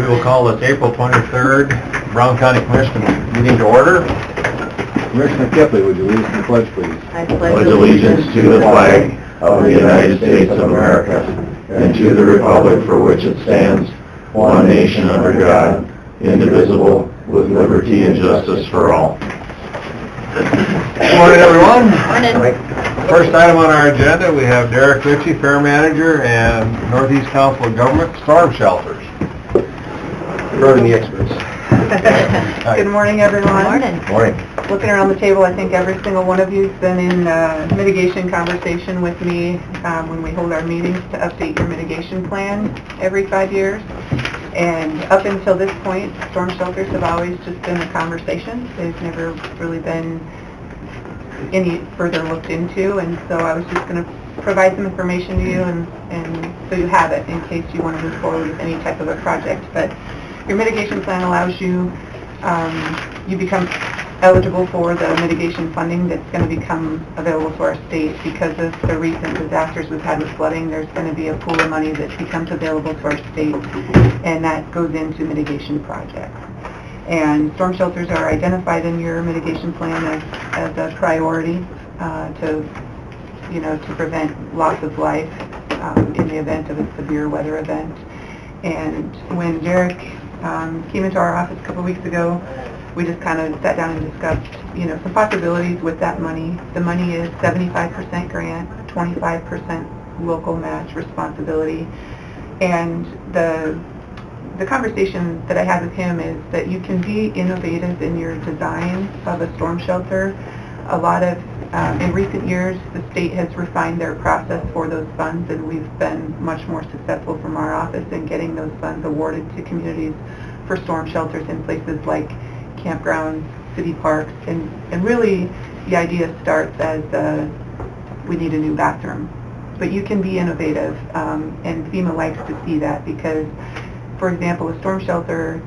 We will call this April 23rd Brown County Commission meeting to order. Commissioner Kipley, would you lead us in the pledge, please? I pledge allegiance to the flag of the United States of America and to the republic for which it stands, one nation under God, indivisible, with liberty and justice for all. Good morning, everyone. Morning. First item on our agenda, we have Derek Ritchie, Fair Manager, and Northeast Council of Government Storm Shelters. Regarding the experts. Good morning, everyone. Morning. Morning. Looking around the table, I think every single one of you has been in mitigation conversation with me when we hold our meetings to update your mitigation plan every 5 years. And up until this point, storm shelters have always just been a conversation. They've never really been any further looked into, and so I was just going to provide some information to you and so you have it in case you want to move forward with any type of a project. But your mitigation plan allows you, you become eligible for the mitigation funding that's going to become available to our state because of the recent disasters we've had with flooding. There's going to be a pool of money that becomes available to our state, and that goes into mitigation projects. And storm shelters are identified in your mitigation plan as a priority to prevent loss of life in the event of a severe weather event. And when Derek came into our office a couple weeks ago, we just kind of sat down and discussed, some possibilities with that money. The money is 75% grant, 25% local match responsibility, and the conversation that I had with him is that you can be innovative in your design of a storm shelter. A lot of, in recent years, the state has refined their process for those funds, and we've been much more successful from our office in getting those funds awarded to communities for storm shelters in places like campgrounds, city parks, and really the idea starts as we need a new bathroom. But you can be innovative, and FEMA likes to see that because, for example, a storm shelter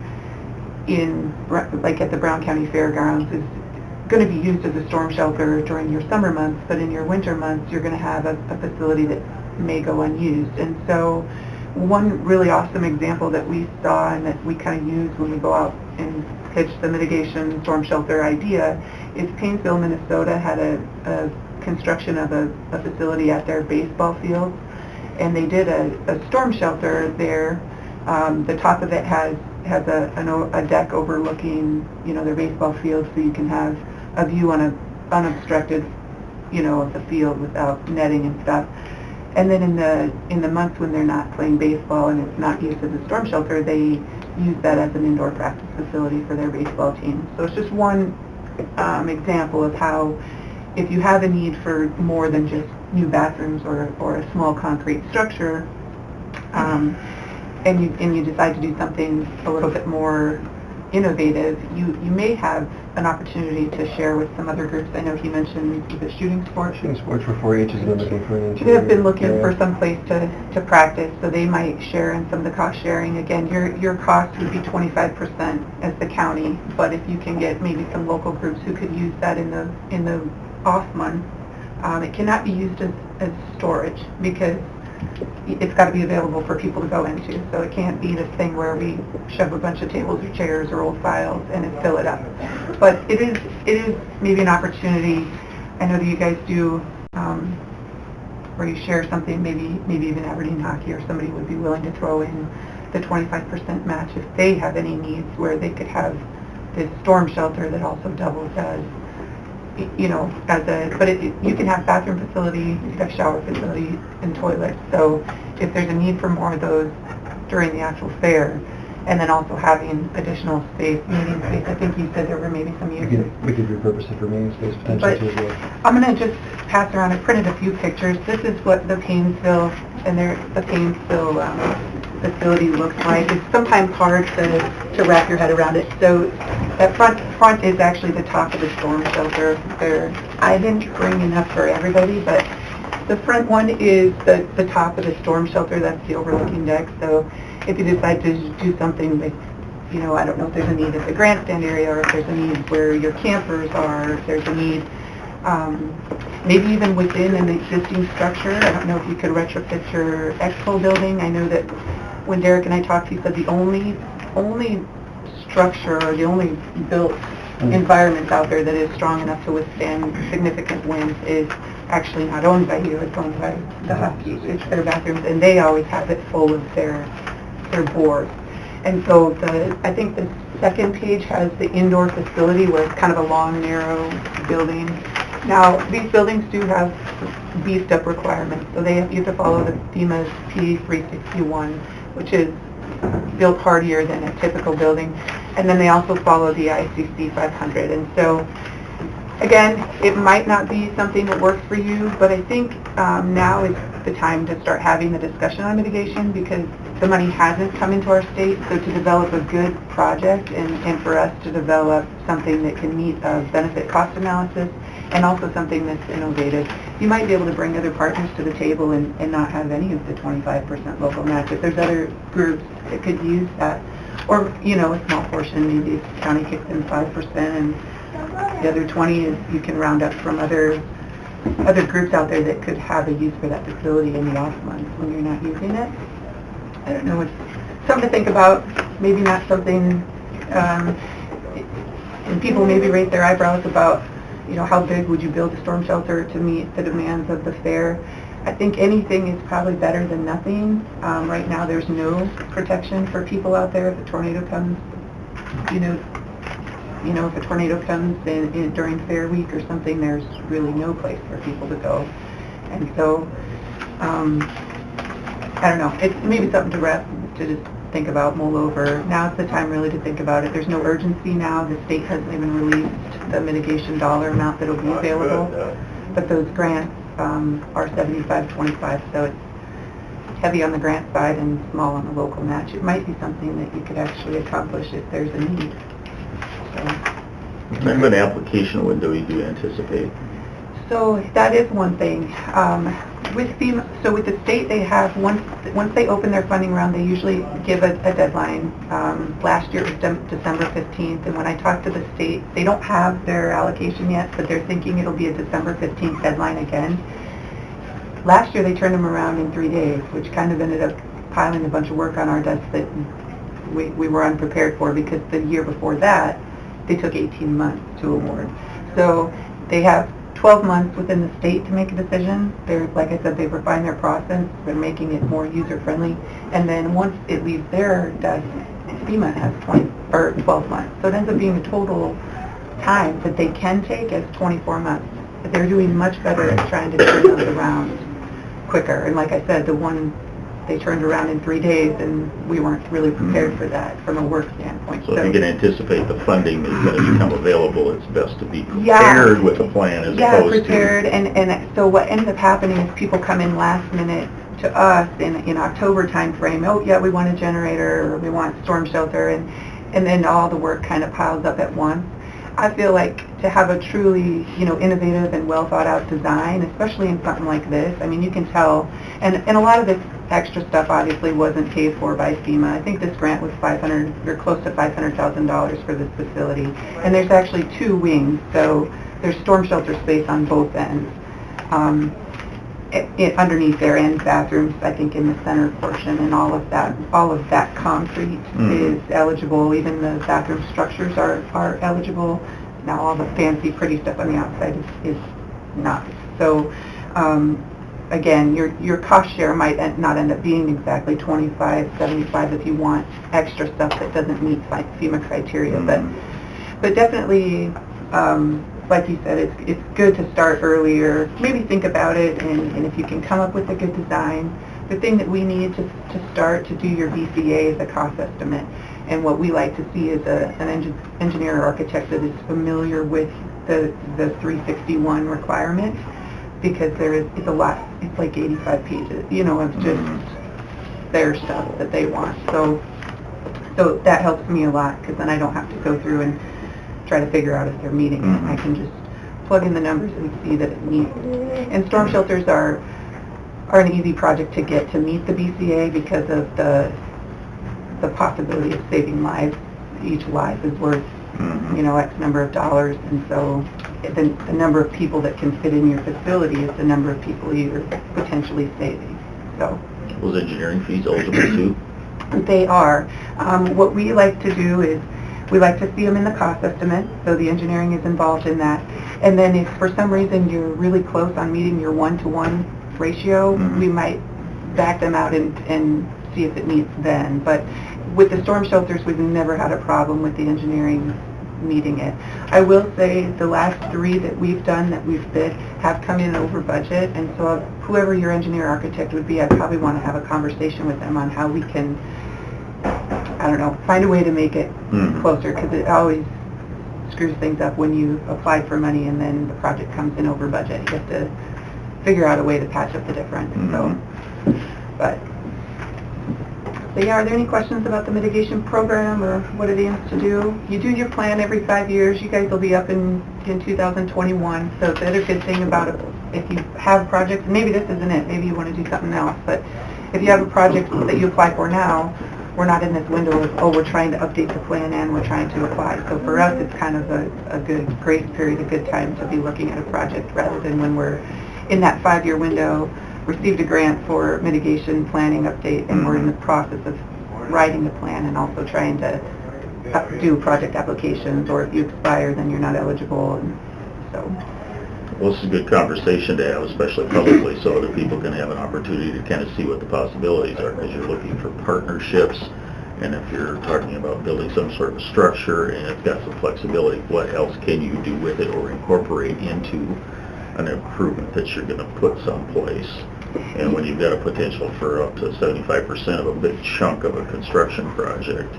at the Brown County Fairgrounds is going to be used as a storm shelter during your summer months, but in your winter months you're going to have a facility that may go unused. And so one really awesome example that we saw and that we kind of use when we go out and pitch the mitigation storm shelter idea is Painesville, Minnesota had a construction of a facility at their baseball field, and they did a storm shelter there. The top of it has a deck overlooking, their baseball field, so you can have a view on unobstructed, of the field without netting and stuff. And then in the months when they're not playing baseball and it's not used as a storm shelter, they use that as an indoor practice facility for their baseball team. So it's just one example of how, if you have a need for more than just new bathrooms or a small concrete structure, and you decide to do something a little bit more innovative, you may have an opportunity to share with some other groups. I know he mentioned the shooting sports. Shooting sports for 4-H has been looking for an They have been looking for some place to practice, so they might share in some of the cost sharing. Again, your cost would be 25% as the county, but if you can get maybe some local groups who could use that in the off month, it cannot be used as storage because it's got to be available for people to go into. So it can't be this thing where we shove a bunch of tables or chairs or old files and fill it up. But it is maybe an opportunity. I know that you guys do where you share something, maybe even Aberdeen Hockey or somebody would be willing to throw in the 25% match if they have any needs where they could have this storm shelter that also doubles as you can have bathroom facility, you can have shower facility and toilets. So if there's a need for more of those during the actual fair, and then also having additional space, meeting space, I think you said there were maybe some uses. We could repurpose it for meeting space potentially too as well. I'm going to just pass around, I printed a few pictures. This is what the Painesville facility looks like. It's sometimes hard to wrap your head around it. So that front is actually the top of the storm shelter. I didn't bring enough for everybody, but the front one is the top of the storm shelter. That's the overlooking deck. So if you decide to do something like, I don't know if there's a need at the grandstand area or if there's a need where your campers are, if there's a need maybe even within an existing structure. I don't know if you could retrofit your expo building. I know that when Derek and I talked, he said the only only structure or the only built environment out there that is strong enough to withstand significant winds is actually not owned by you, it's owned by the Huskies. It's their bathrooms, and they always have it full of their boards. And so I think the second page has the indoor facility where it's kind of a long, narrow building. Now, these buildings do have beefed up requirements, so you have to follow the FEMA's P361, which is built hardier than a typical building. And then they also follow the ICC 500. And so, again, it might not be something that works for you, but I think now is the time to start having the discussion on mitigation because the money hasn't come into our state. So to develop a good project and for us to develop something that can meet a benefit cost analysis and also something that's innovative, you might be able to bring other partners to the table and not have any of the 25% local match. If there's other groups that could use that, or, you know, a small portion, maybe the county kicks in 5% and the other 20 is you can round up from other groups out there that could have a use for that facility in the off months when you're not using it. I don't know, it's something to think about, maybe not something, and people maybe raise their eyebrows about, you know, how big would you build a storm shelter to meet the demands of the fair. I think anything is probably better than nothing. Right now there's no protection for people out there if a tornado comes, you know, if a tornado comes during Fair Week or something, there's really no place for people to go. And so, I don't know, it's maybe something to just think about, mull over. Now's the time really to think about it. There's no urgency now. The state hasn't even released the mitigation dollar amount that will be available. But those grants are 75-25, so it's heavy on the grant side and small on the local match. It might be something that you could actually accomplish if there's a need. What kind of an application window do you anticipate? So that is one thing. With FEMA, so with the state, they have, once they open their funding round, they usually give a deadline. Last year it was December 15th, and when I talked to the state, they don't have their allocation yet, but they're thinking it'll be a December 15th deadline again. Last year they turned them around in 3 days, which kind of ended up piling a bunch of work on our desk that we were unprepared for, because the year before that, they took 18 months to award. So they have 12 months within the state to make a decision. They're, like I said, they've refined their process. They're making it more user-friendly. And then once it leaves their desk, FEMA has 12 months. So it ends up being the total time that they can take as 24 months. But they're doing much better at trying to turn those around quicker. And like I said, the one they turned around in 3 days, and we weren't really prepared for that from a work standpoint. So if you can anticipate the funding is going to become available, it's best to be prepared with a plan as opposed prepared. And so what ends up happening is people come in last minute to us in October time frame. Oh yeah, we want a generator, or we want storm shelter, and then all the work kind of piles up at once. I feel like to have a truly, you know, innovative and well thought out design, especially in something like this, I mean, you can tell, and a lot of this extra stuff obviously wasn't paid for by FEMA. I think this grant was $500 or close to $500,000 for this facility, and there's actually 2 wings, so there's storm shelter space on both ends. Underneath there, and bathrooms, I think, in the center portion, and all of that concrete is eligible. Even the bathroom structures are eligible. Now all the fancy, pretty stuff on the outside is not. So again, your cost share might not end up being exactly $25.75 if you want extra stuff that doesn't meet FEMA criteria, but definitely. Like you said, it's good to start earlier, maybe think about it, and if you can come up with a good design. The thing that we need to start to do your BCA is a cost estimate, and what we like to see is an engineer or architect that is familiar with the 361 requirement, because it's a lot, it's like 85 pages, you know, of just their stuff that they want. So that helps me a lot, because then I don't have to go through and try to figure out if they're meeting it. I can just plug in the numbers and see that it meets. And storm shelters are an easy project to get to meet the BCA because of the possibility of saving lives. Each life is worth, you know, X number of dollars, and so the number of people that can fit in your facility is the number of people you're potentially saving. So. Was engineering fees eligible too? They are. What we like to do is we like to see them in the cost estimate, so the engineering is involved in that. And then if for some reason you're really close on meeting your 1-to-1 ratio, we might back them out and see if it meets then. But with the storm shelters, we've never had a problem with the engineering meeting it. I will say the last 3 that we've done that we've bid have come in over budget, and so whoever your engineer architect would be, I'd probably want to have a conversation with them on how we can, I don't know, find a way to make it closer, because it always screws things up when you apply for money and then the project comes in over budget. You have to figure out a way to patch up the difference. So, but yeah, are there any questions about the mitigation program or what it aims to do? You do your plan every 5 years. You guys will be up in 2021. So the other good thing about it, if you have projects, maybe this isn't it, maybe you want to do something else, but if you have a project that you apply for now, we're not in this window of, oh, we're trying to update the plan and we're trying to apply. So for us, it's kind of a good grace period, a good time to be looking at a project rather than when we're in that 5-year window, received a grant for mitigation planning update, and we're in the process of writing the plan and also trying to do project applications, or if you expire, then you're not eligible. And so. Well, this is a good conversation to have, especially publicly, so that people can have an opportunity to kind of see what the possibilities are, because you're looking for partnerships, and if you're talking about building some sort of a structure and it's got some flexibility, what else can you do with it or incorporate into an improvement that you're going to put someplace? And when you've got a potential for up to 75% of a big chunk of a construction project,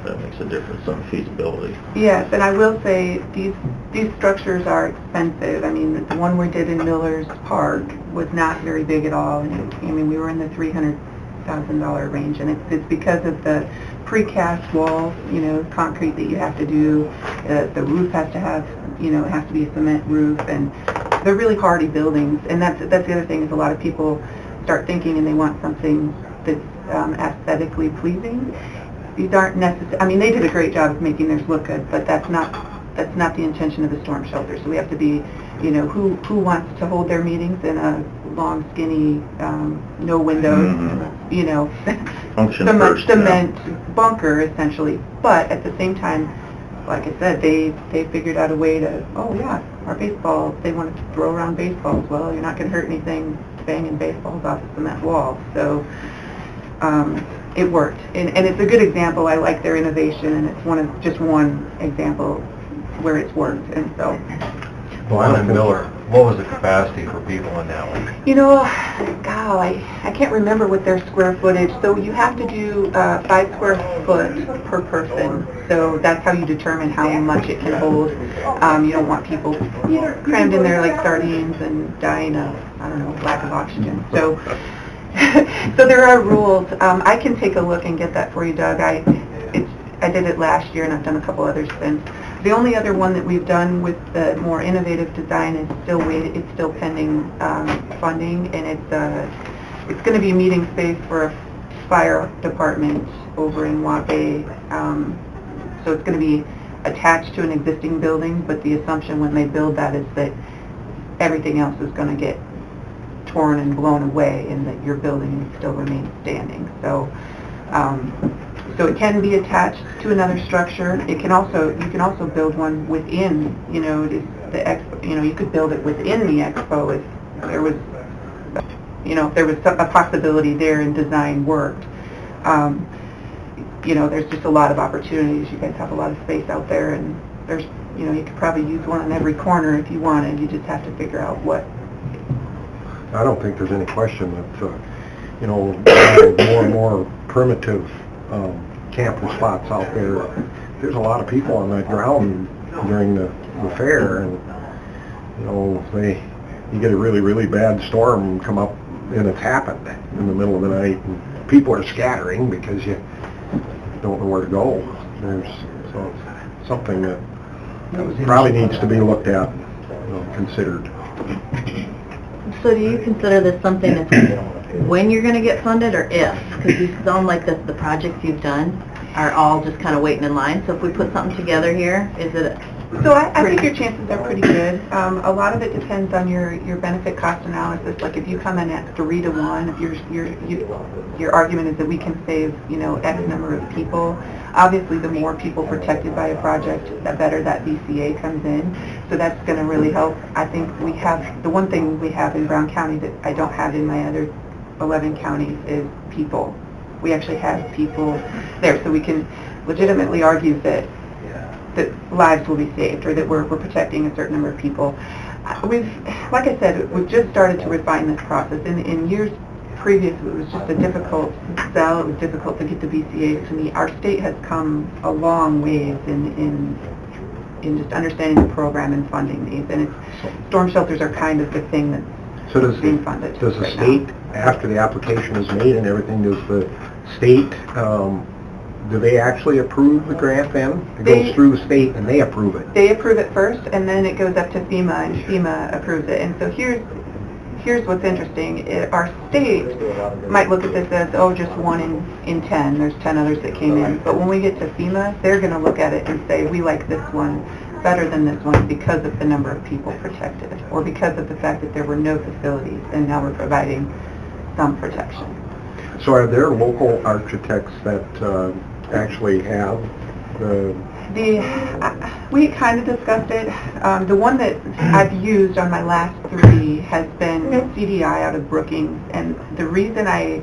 that makes a difference on feasibility. Yes, and I will say these structures are expensive. I mean, the one we did in Miller's Park was not very big at all. And I mean, we were in the $300,000 range, and it's because of the precast walls, you know, concrete that you have to do. The roof has to have, you know, it has to be a cement roof, and they're really hardy buildings. And that's the other thing, is a lot of people start thinking and they want something that's aesthetically pleasing. These aren't necessary. I mean, they did a great job of making theirs look good, but that's not the intention of the storm shelter. So we have to be, you know, who wants to hold their meetings in a long, skinny, no windows, you know, cement bunker essentially. But at the same time, like I said, they figured out a way to, oh yeah, our baseball, they want to throw around baseballs. Well, you're not going to hurt anything banging baseballs off a cement wall. So it worked, and it's a good example. I like their innovation, and it's just one example where it's worked. And so, Well, I'm in Miller. What was the capacity for people in that one? you know, I can't remember what their square footage. So you have to do 5 square foot per person. So that's how you determine how much it can hold. You don't want people crammed in there like sardines and dying of, I don't know, lack of oxygen. So, so there are rules. I can take a look and get that for you, Doug. I did it last year, and I've done a couple others since. The only other one that we've done with the more innovative design is it's still pending funding, and it's going to be meeting space for a fire department over in Waukee. So it's going to be attached to an existing building, but the assumption when they build that is that everything else is going to get torn and blown away, and that your building still remains standing. So so it can be attached to another structure. You can also build one within, you know, the expo. You know, you could build it within the expo if there was, you know, if there was a possibility there and design worked. You know, there's just a lot of opportunities. You guys have a lot of space out there, and there's, you know, you could probably use one on every corner if you wanted. You just have to figure out what. I don't think there's any question that, you know, more and more primitive camping spots out there. There's a lot of people on that ground during the fair, and you know, you get a really, really bad storm come up, and it's happened in the middle of the night, and people are scattering because you don't know where to go. There's something that probably needs to be looked at, you know, considered. So do you consider this something that's when you're going to get funded, or if? Because you sound like the projects you've done are all just kind of waiting in line. So if we put something together here, is it So I think your chances are pretty good. A lot of it depends on your benefit cost analysis. Like if you come in at 3 to 1, if your argument is that we can save, X number of people, obviously the more people protected by a project, the better that VCA comes in. So that's going to really help. I think we have, the one thing we have in Brown County that I don't have in my other 11 counties is people. We actually have people there, so we can legitimately argue that lives will be saved, or that we're protecting a certain number of people. Like I said, we've just started to refine this process. In years previous, it was just a difficult sell. It was difficult to get the VCAs to meet. Our state has come a long ways in just understanding the program and funding these, and storm shelters are kind of the thing that's being funded. Does the right state, now. after the application is made and everything, does the state, do they actually approve the grant then? It goes through the state and they approve it? They approve it first, and then it goes up to FEMA, and FEMA approves it. And so here's what's interesting. Our state might look at this as, just 1 in 10. There's 10 others that came in. But when we get to FEMA, they're going to look at it and say, we like this one better than this one because of the number of people protected, or because of the fact that there were no facilities, and now we're providing some protection. So are there local architects that actually have we kind of discussed it. The one that I've used on my last 3 has been CDI out of Brookings, and the reason I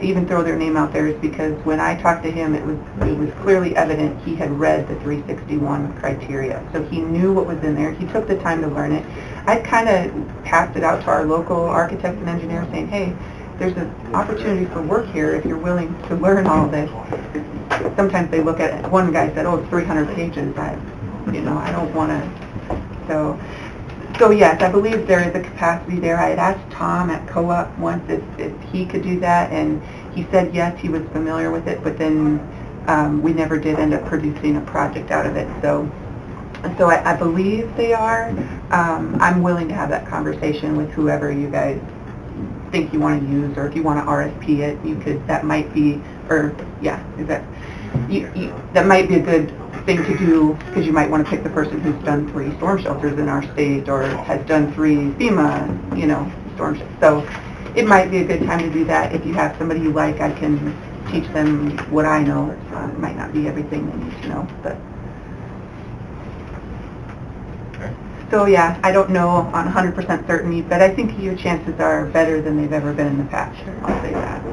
even throw their name out there is because when I talked to him, it was clearly evident he had read the 361 criteria, so he knew what was in there. He took the time to learn it. I kind of passed it out to our local architects and engineers saying, hey, there's an opportunity for work here if you're willing to learn all this. Sometimes they look at it. One guy said, it's 300 pages. I don't want to. So yes, I believe there is a capacity there. I had asked Tom at Co-op once if he could do that, and he said yes, he was familiar with it, but then we never did end up producing a project out of it. So I believe they are. I'm willing to have that conversation with whoever you guys think you want to use, or if you want to RFP it, you could. That might be, that might be a good thing to do, because you might want to pick the person who's done 3 storm shelters in our state, or has done 3 FEMA, storm shelters. So it might be a good time to do that. If you have somebody you like, I can teach them what I know. It might not be everything they need to know, but. So yeah, I don't know on 100% certainty, but I think your chances are better than they've ever been in the past. I'll say that.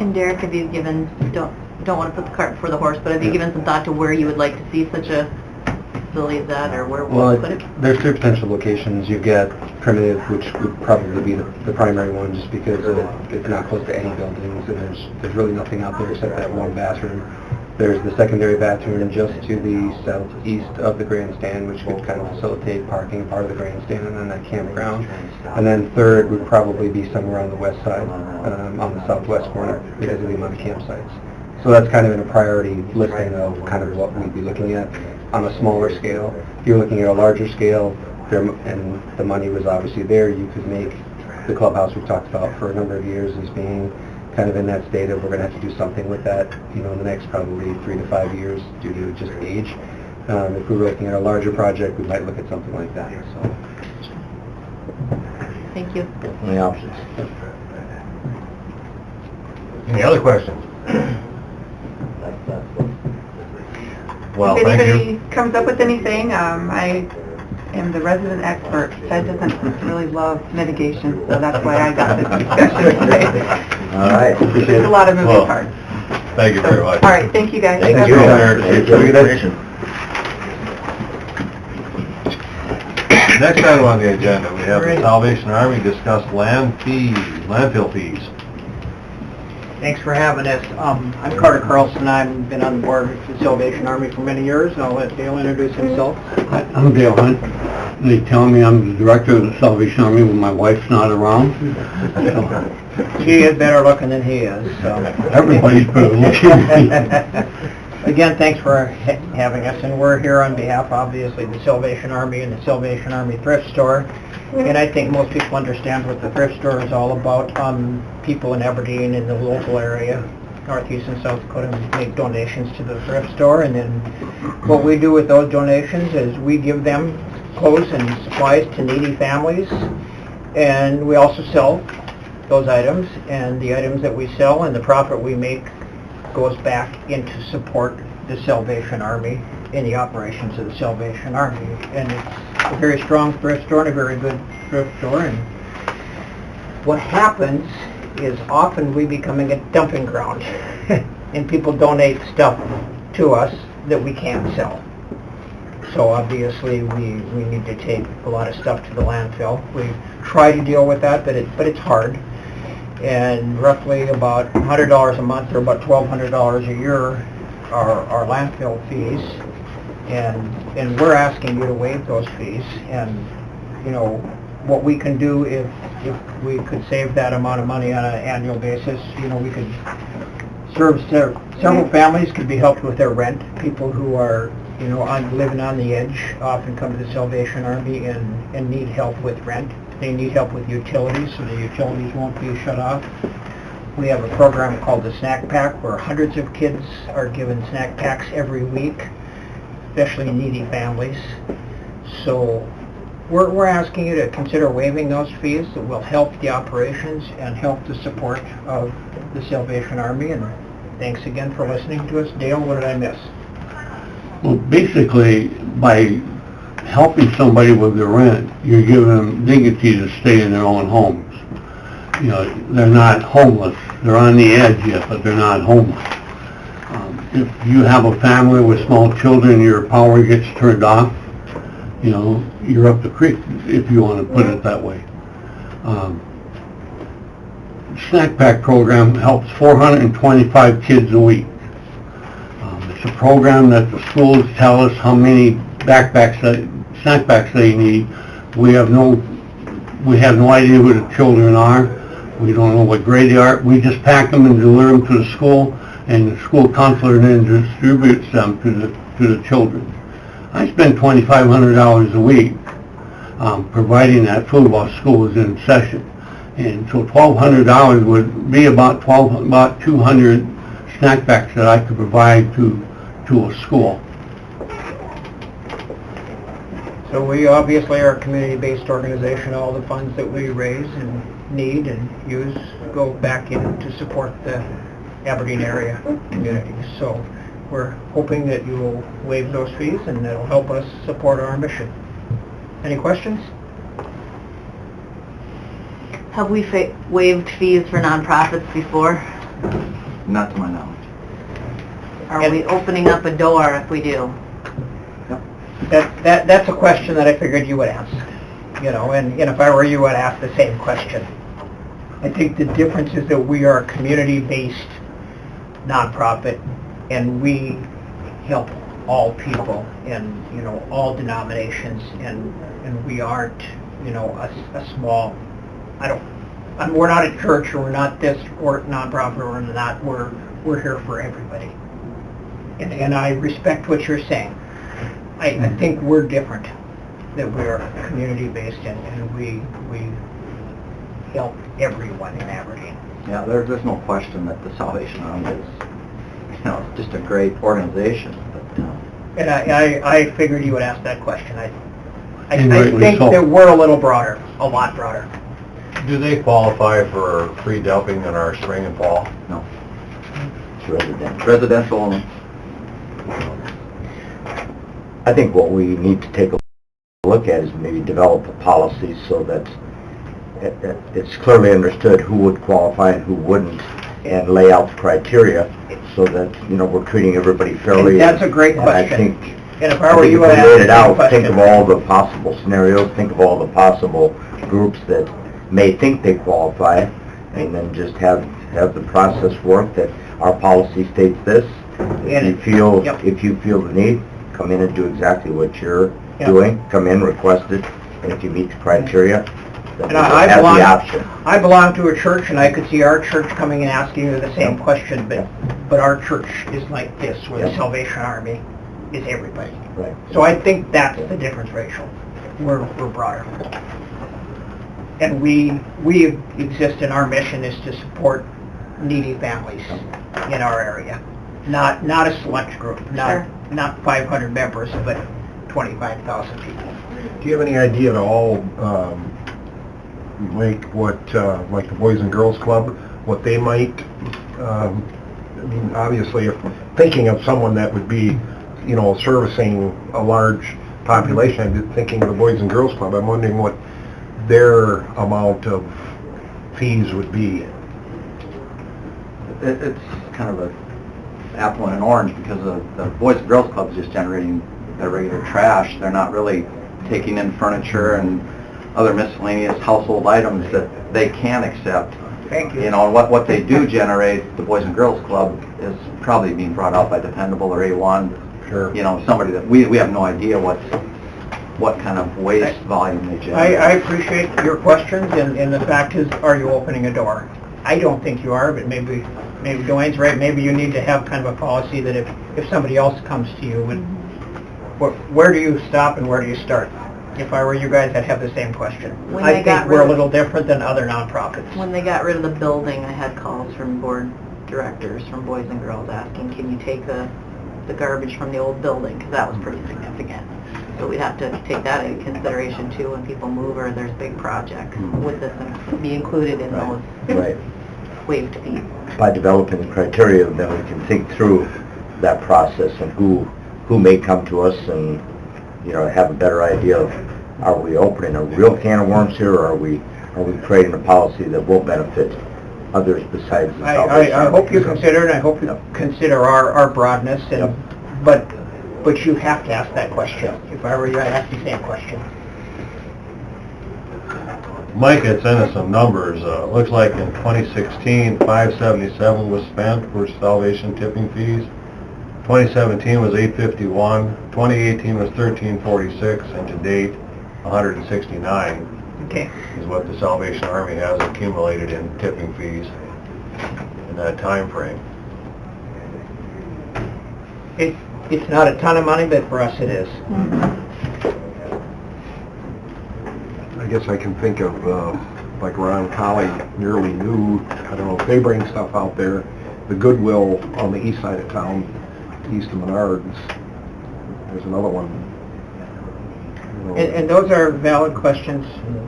And Derek, have you given, don't want to put the cart before the horse, but have you given some thought to where you would like to see such a facility as that, or where we'll put it? There's 2 potential locations. You've got Primitive, which would probably be the primary one, just because it's not close to any buildings, and there's really nothing out there except that 1 bathroom. There's the secondary bathroom just to the southeast of the grandstand, which could kind of facilitate parking part of the grandstand and then that campground. And then third would probably be somewhere on the west side, on the southwest corner, because of the amount of campsites. So that's kind of in a priority listing of kind of what we'd be looking at on a smaller scale. If you're looking at a larger scale, and the money was obviously there, you could make the clubhouse we've talked about for a number of years as being kind of in that state of we're going to have to do something with that, in the next probably 3 to 5 years due to just age. If we were looking at a larger project, we might look at something like that. So. Thank you. Any options? Any other questions? Well, if thank you. anybody comes up with anything, I am the resident expert. Ted doesn't really love mitigation, so that's why I got this discussion today. All right. There's a lot of moving parts. Thank you very much. All right, thank you guys. Thank you. Thank you. Next item on the agenda, we have the Salvation Army discuss landfill fees. Thanks for having us. I'm Carter Carlson. I've been on the board with the Salvation Army for many years. I'll let Dale introduce himself. I'm Dale Hunt. They tell me I'm the director of the Salvation Army when my wife's not around. She is better looking than he is. So. Everybody's better looking. Again, thanks for having us. And we're here on behalf, obviously, of the Salvation Army and the Salvation Army Thrift Store. And I think most people understand what the thrift store is all about. People in Aberdeen in the local area Northeast and South Dakota make donations to the thrift store, and then what we do with those donations is we give them clothes and supplies to needy families, and we also sell those items, and the items that we sell and the profit we make goes back into support the Salvation Army in the operations of the Salvation Army. And it's a very strong thrift store and a very good thrift store, and what happens is often we becoming a dumping ground and people donate stuff to us that we can't sell. So obviously we need to take a lot of stuff to the landfill. We try to deal with that, but it's hard. And roughly about $100 a month, or about $1,200 a year, are our landfill fees. And we're asking you to waive those fees. And you know what we can do if we could save that amount of money on an annual basis. You know, we could serve several families could be helped with their rent. People who are living on the edge often come to the Salvation Army and need help with rent. They need help with utilities, so the utilities won't be shut off. We have a program called the Snack Pack, where hundreds of kids are given snack packs every week, especially needy families. So we're asking you to consider waiving those fees. That will help the operations and help the support of the Salvation Army. And thanks again for listening to us. Dale, what did I miss? Well, basically, by helping somebody with their rent, you're giving them dignity to stay in their own homes. You know, they're not homeless. They're on the edge yet, but they're not homeless. If you have a family with small children and your power gets turned off, you know, you're up the creek, if you want to put it that way. Snack Pack program helps 425 kids a week. It's a program that the schools tell us how many snack packs they need. We have no idea who the children are. We don't know what grade they are. We just pack them and deliver them to the school, and the school counselor then distributes them to the children. I spend $2,500 a week providing that food while school is in session, and so $1,200 would be about 200 snack packs that I could provide to a school. So we obviously are a community-based organization. All the funds that we raise and need and use go back in to support the Aberdeen area community. So we're hoping that you will waive those fees, and that'll help us support our mission. Any questions? Have we waived fees for nonprofits before? Not to my knowledge. Are we opening up a door if we do? That's a question that I figured you would ask. You know, and if I were you, I'd ask the same question. I think the difference is that we are a community-based nonprofit, and we help all people and all denominations, and we aren't a small. We're not a church, or we're not this or nonprofit, or not. We're here for everybody, and I respect what you're saying. I think we're different, that we're community-based, and we help everyone in Aberdeen. Yeah, there's no question that the Salvation Army is, just a great organization. But, and I figured you would ask that question. I Rightly think so. that we're a little broader, a lot broader. Do they qualify for free dumping in our spring and fall? no, it's residential only. I think what we need to take a look at is maybe develop a policy so that it's clearly understood who would qualify and who wouldn't, and lay out the criteria so that, we're treating everybody fairly. And that's a great question. And I think, And if I were you, I'd if we ask laid the it same out, question. think of all the possible scenarios, think of all the possible groups that may think they qualify, and then just have the process work that our policy states this. If you feel the need, come in and do exactly what you're doing. Come in, request it, and if you meet the criteria, then And you have the option. I belong to a church, and I could see our church coming and asking you the same question, but our church is like this, where the Salvation Army is everybody. Right. So I think that's the difference, Rachel. We're broader. And we exist, and our mission is to support needy families. in our area. Not a select group, Sure. not 500 members, but 25,000 people. Do you have any idea at all, like what, like the Boys and Girls Club, what they might, I mean, obviously, if thinking of someone that would be, you know, servicing a large population, I'm thinking of the Boys and Girls Club, I'm wondering what their amount of fees would be. It's kind of a apple and an orange, because the Boys and Girls Club is just generating their regular trash. They're not really taking in furniture and other miscellaneous household items that they can accept. Thank you. You know, and what they do generate, the Boys and Girls Club, is probably being brought out by Dependable or A1. Sure. You know, somebody that we have no idea what kind of waste volume they generate. I appreciate your questions, and the fact is, are you opening a door? I don't think you are, but maybe Dwayne's right. Maybe you need to have kind of a policy that if somebody else comes to you, and where do you stop and where do you start? If I were you guys, I'd have the same question. When I they got think we're rid a of- little different than other nonprofits. When they got rid of the building, I had calls from board directors from Boys and Girls asking, can you take the garbage from the old building? Because that was pretty significant. So we'd have to take that into consideration too when people move or there's big projects. Would this be included in those Right. waived fees? By developing the criteria, then we can think through that process and who may come to us, and, you know, have a better idea of, are we opening a real can of worms here, or are we creating a policy that will benefit others besides the Salvation I Army? hope you consider it, I hope you consider our broadness, and but you have to ask that question. If I were you, I'd ask the same question. Mike had sent us some numbers. Looks like in 2016, $577 was spent for Salvation tipping fees. 2017 was $851. 2018 was $1346, and to date, $169 Okay. is what the Salvation Army has accumulated in tipping fees in that time frame. It's not a ton of money, but for us it is. I guess I can think of, like Ron Colley, Nearly New, I don't know if they bring stuff out there. The Goodwill on the east side of town, east of Menards, there's another one. You know, And those are valid questions,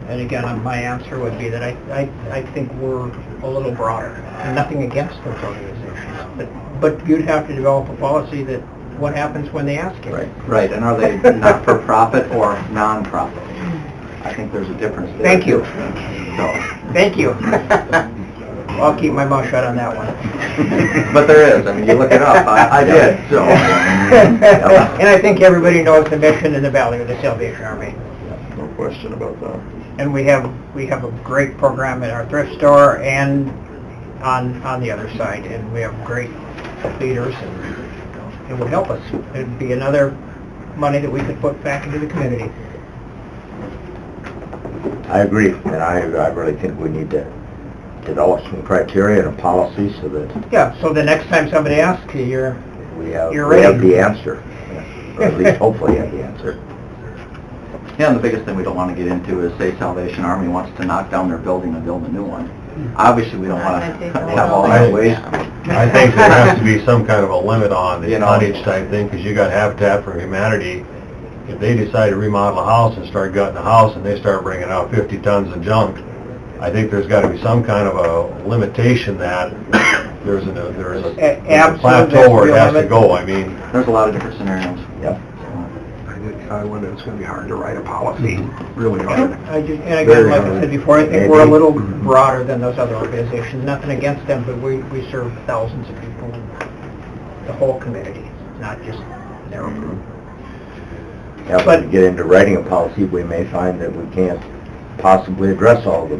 and again, my answer would be that I think we're a little broader. And nothing against those organizations, but you'd have to develop a policy that what happens when they ask you. Right, and are they not-for-profit or non-profit? I think there's a difference there. Thank you. So, Thank you. I'll keep my mouth shut on that one. but there is, I mean, you look it up, I did, so. And I think everybody knows the mission and the value of the Salvation Army. No question about that. And we have a great program at our thrift store and on the other side, and we have great leaders, and it would help us. It'd be another money that we could put back into the community. I agree, and I really think we need to develop some criteria and a policy so that Yeah, so the next time somebody asks you, you're we have ready. the answer, or at least hopefully have the answer. Yeah, and the biggest thing we don't want to get into is, say, Salvation Army wants to knock down their building and build a new one. Obviously, we don't want to have all that waste. I think there has to be some kind of a limit on the You know. tonnage type thing, because you got Habitat for Humanity. If they decide to remodel a house and start gutting the house and they start bringing out 50 tons of junk, I think there's got to be some kind of a limitation that there's a plateau where it has to go. I mean, There's a lot of different scenarios. Yep. I wonder, it's gonna be hard to write a policy, really hard. And again, like I said before, I think we're a little broader than those other organizations. Nothing against them, but we serve thousands of people in the whole community, not just narrow group. Yeah, if we get into writing a policy, we may find that we can't possibly address all the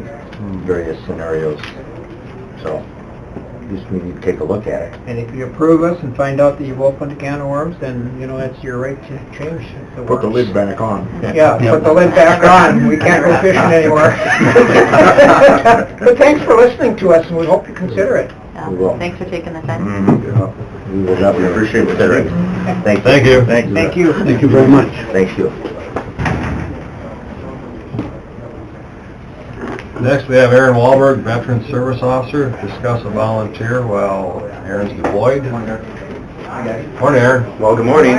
various scenarios. So, at least we need to take a look at it. And if you approve us and find out that you've opened a can of worms, then, you know, that's your right to change the worms. Put the lid back on. Yeah, put the lid back on. We can't go fishing anymore. But thanks for listening to us, and we hope you consider it. Yeah. We will. Thanks for taking the time. Yeah. We will definitely appreciate considering. Thank you. Thank you. Thank you. Thank you very much. Thank you. Next, we have Aaron Wahlberg, Veteran Service Officer, discuss a volunteer while Aaron's deployed. Morning, Aaron. Well, good morning.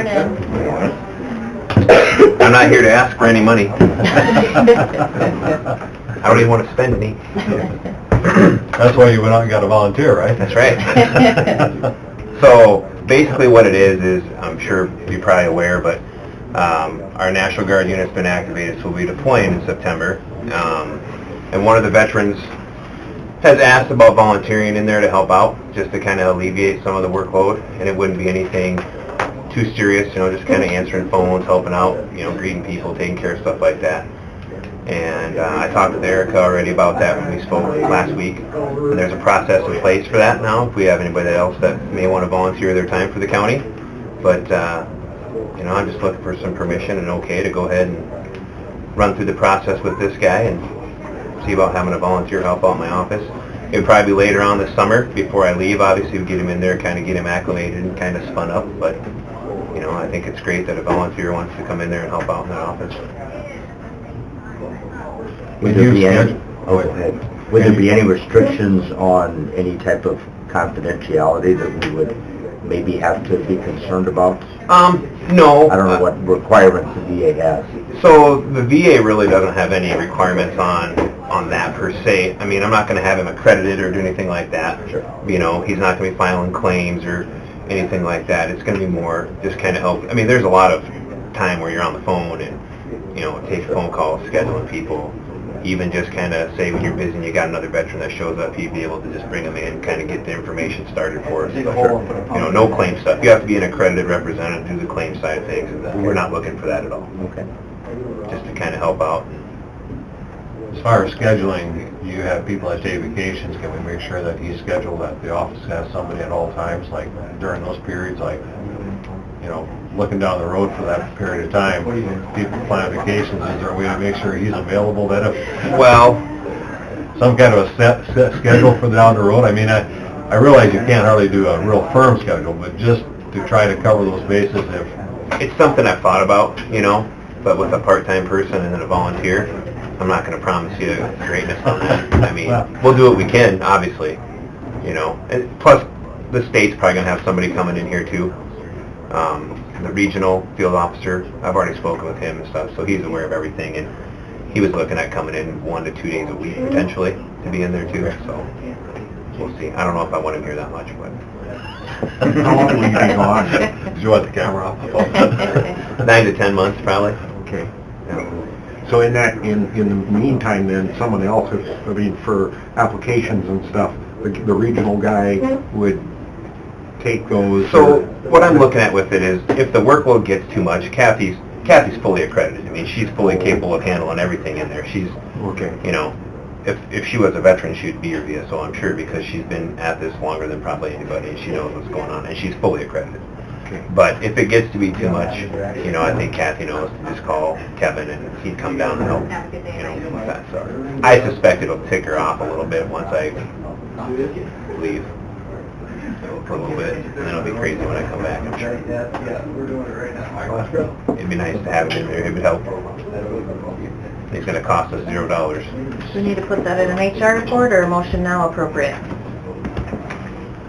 I'm not here to ask for any money. I don't even want to spend any. That's why you went out and got a volunteer, right? That's right. So basically what it is I'm sure you're probably aware, but our National Guard unit's been activated, so we'll be deploying in September. And one of the veterans has asked about volunteering in there to help out, just to kind of alleviate some of the workload, and it wouldn't be anything too serious, just kind of answering phones, helping out, greeting people, taking care of stuff like that. And I talked with Erica already about that when we spoke last week, and there's a process in place for that now, if we have anybody else that may want to volunteer their time for the county. But, I'm just looking for some permission and okay to go ahead and run through the process with this guy and see about having a volunteer help out in my office. It would probably be later on this summer before I leave. Obviously, we get him in there, kind of get him acclimated and kind of spun up. But, I think it's great that a volunteer wants to come in there and help out in that office. Would there be any restrictions on any type of confidentiality that we would maybe have to be concerned about? No. I don't know what requirements the VA has. So the VA really doesn't have any requirements on that per se. I mean, I'm not going to have him accredited or do anything like that. Sure. He's not going to be filing claims or anything like that. It's going to be more just kind of help. I mean, there's a lot of time where you're on the phone and, take phone calls, scheduling people. Even just kind of say when you're busy and you got another veteran that shows up, you'd be able to just bring them in, kind of get the information started for us. No claim stuff. You have to be an accredited representative to do the claim side of things, and we're not looking for that at all. Okay. Just to kind of help out. As far as scheduling, you have people that take vacations. Can we make sure that he's scheduled, that the office has somebody at all times, like during those periods, like, looking down the road for that period of time, people plan vacations, is there a way to make sure he's available then? Some kind of a set schedule for down the road? I mean, I realize you can't hardly do a real firm schedule, but just to try to cover those bases if... It's something I've thought about, but with a part-time person and then a volunteer, I'm not going to promise you greatness on that. I mean, we'll do what we can, obviously, And plus, the state's probably going to have somebody coming in here too. The regional field officer, I've already spoken with him and stuff, so he's aware of everything, and he was looking at coming in 1 to 2 days a week potentially to be in there too, so we'll see. I don't know if I want him here that much, but... How long will you be gone? Did you want the camera off? 9 to 10 months probably. Okay. So in the meantime then, someone else, for applications and stuff, the regional guy would take those? So what I'm looking at with it is, if the workload gets too much, Kathy's fully accredited. I mean, she's fully capable of handling everything in there. She's, Okay. If she was a veteran, she'd be your VSO, I'm sure, because she's been at this longer than probably anybody, and she knows what's going on, and she's fully accredited. Okay. But if it gets to be too much, I think Kathy knows to just call Kevin, and he'd come down and help, with that. So I suspect it'll tick her off a little bit once I leave. For a little bit, and then it'll be crazy when I come back, I'm sure. It'd be nice to have him in there, it would help. It's going to cost us $0. Do we need to put that in an HR report, or a motion now appropriate?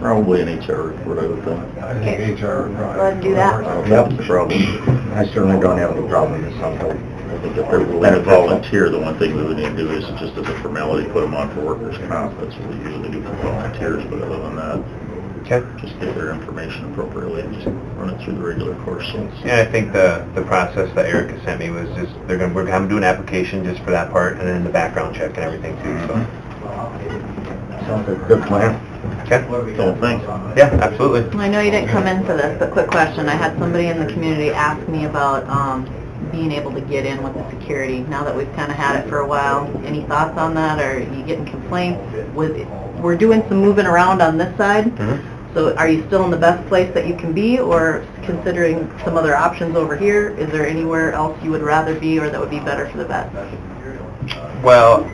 Probably an HR report, I would think. I think HR... Go ahead and do that. Yep, I certainly don't have any problem with something. I think if they're willing to volunteer, the one thing we would need to do is just as a formality, put them on for workers' comp. That's what we usually do for volunteers, but other than that, just get their information appropriately and just run it through the regular course. And I think the process that Erica sent me was just, we're going to have them do an application just for that part, and then the background check and everything too, so. Sounds like a good plan. Okay. Don't think. Yeah, absolutely. I know you didn't come in for this, but quick question. I had somebody in the community ask me about being able to get in with the security, now that we've kind of had it for a while. Any thoughts on that, or are you getting complaints? We're doing some moving around on this side. So are you still in the best place that you can be, or considering some other options over here? Is there anywhere else you would rather be, or that would be better for the vets? Well,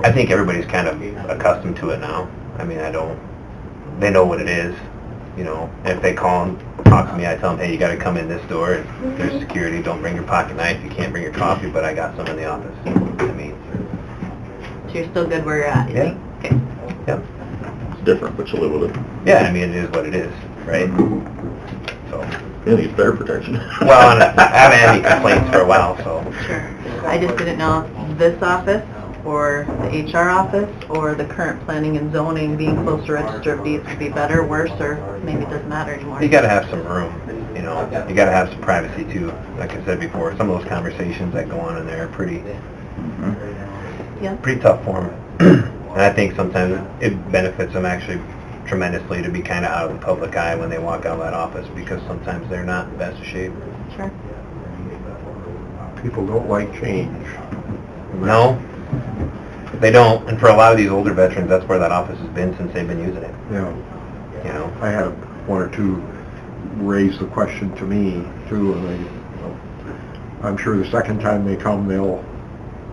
I think everybody's kind of accustomed to it now. I mean, they know what it is, and if they call and talk to me, I tell them, hey, you got to come in this door, and there's security, don't bring your pocket knife, you can't bring your coffee, but I got some in the office. I mean, So you're still good where you're at, you Yeah. think? Okay. Yep. It's different, but you live with it. Yeah, I mean, it is what it is, right? So, You need better protection. well, and I haven't had any complaints for a while, so. Sure. I just didn't know if this office, or the HR office, or the current planning and zoning being close to register of deeds would be better, worse, or maybe it doesn't matter anymore. You gotta have some room, you know, you gotta have some privacy too. Like I said before, some of those conversations that go on in there are pretty tough for them. And I think sometimes it benefits them actually tremendously to be kind of out of the public eye when they walk out of that office, because sometimes they're not in best of shape. Sure. People don't like change. No, they don't, and for a lot of these older veterans, that's where that office has been since they've been using it, Yeah. you know? I had one or two raise the question to me too, and I'm sure the second time they come, they'll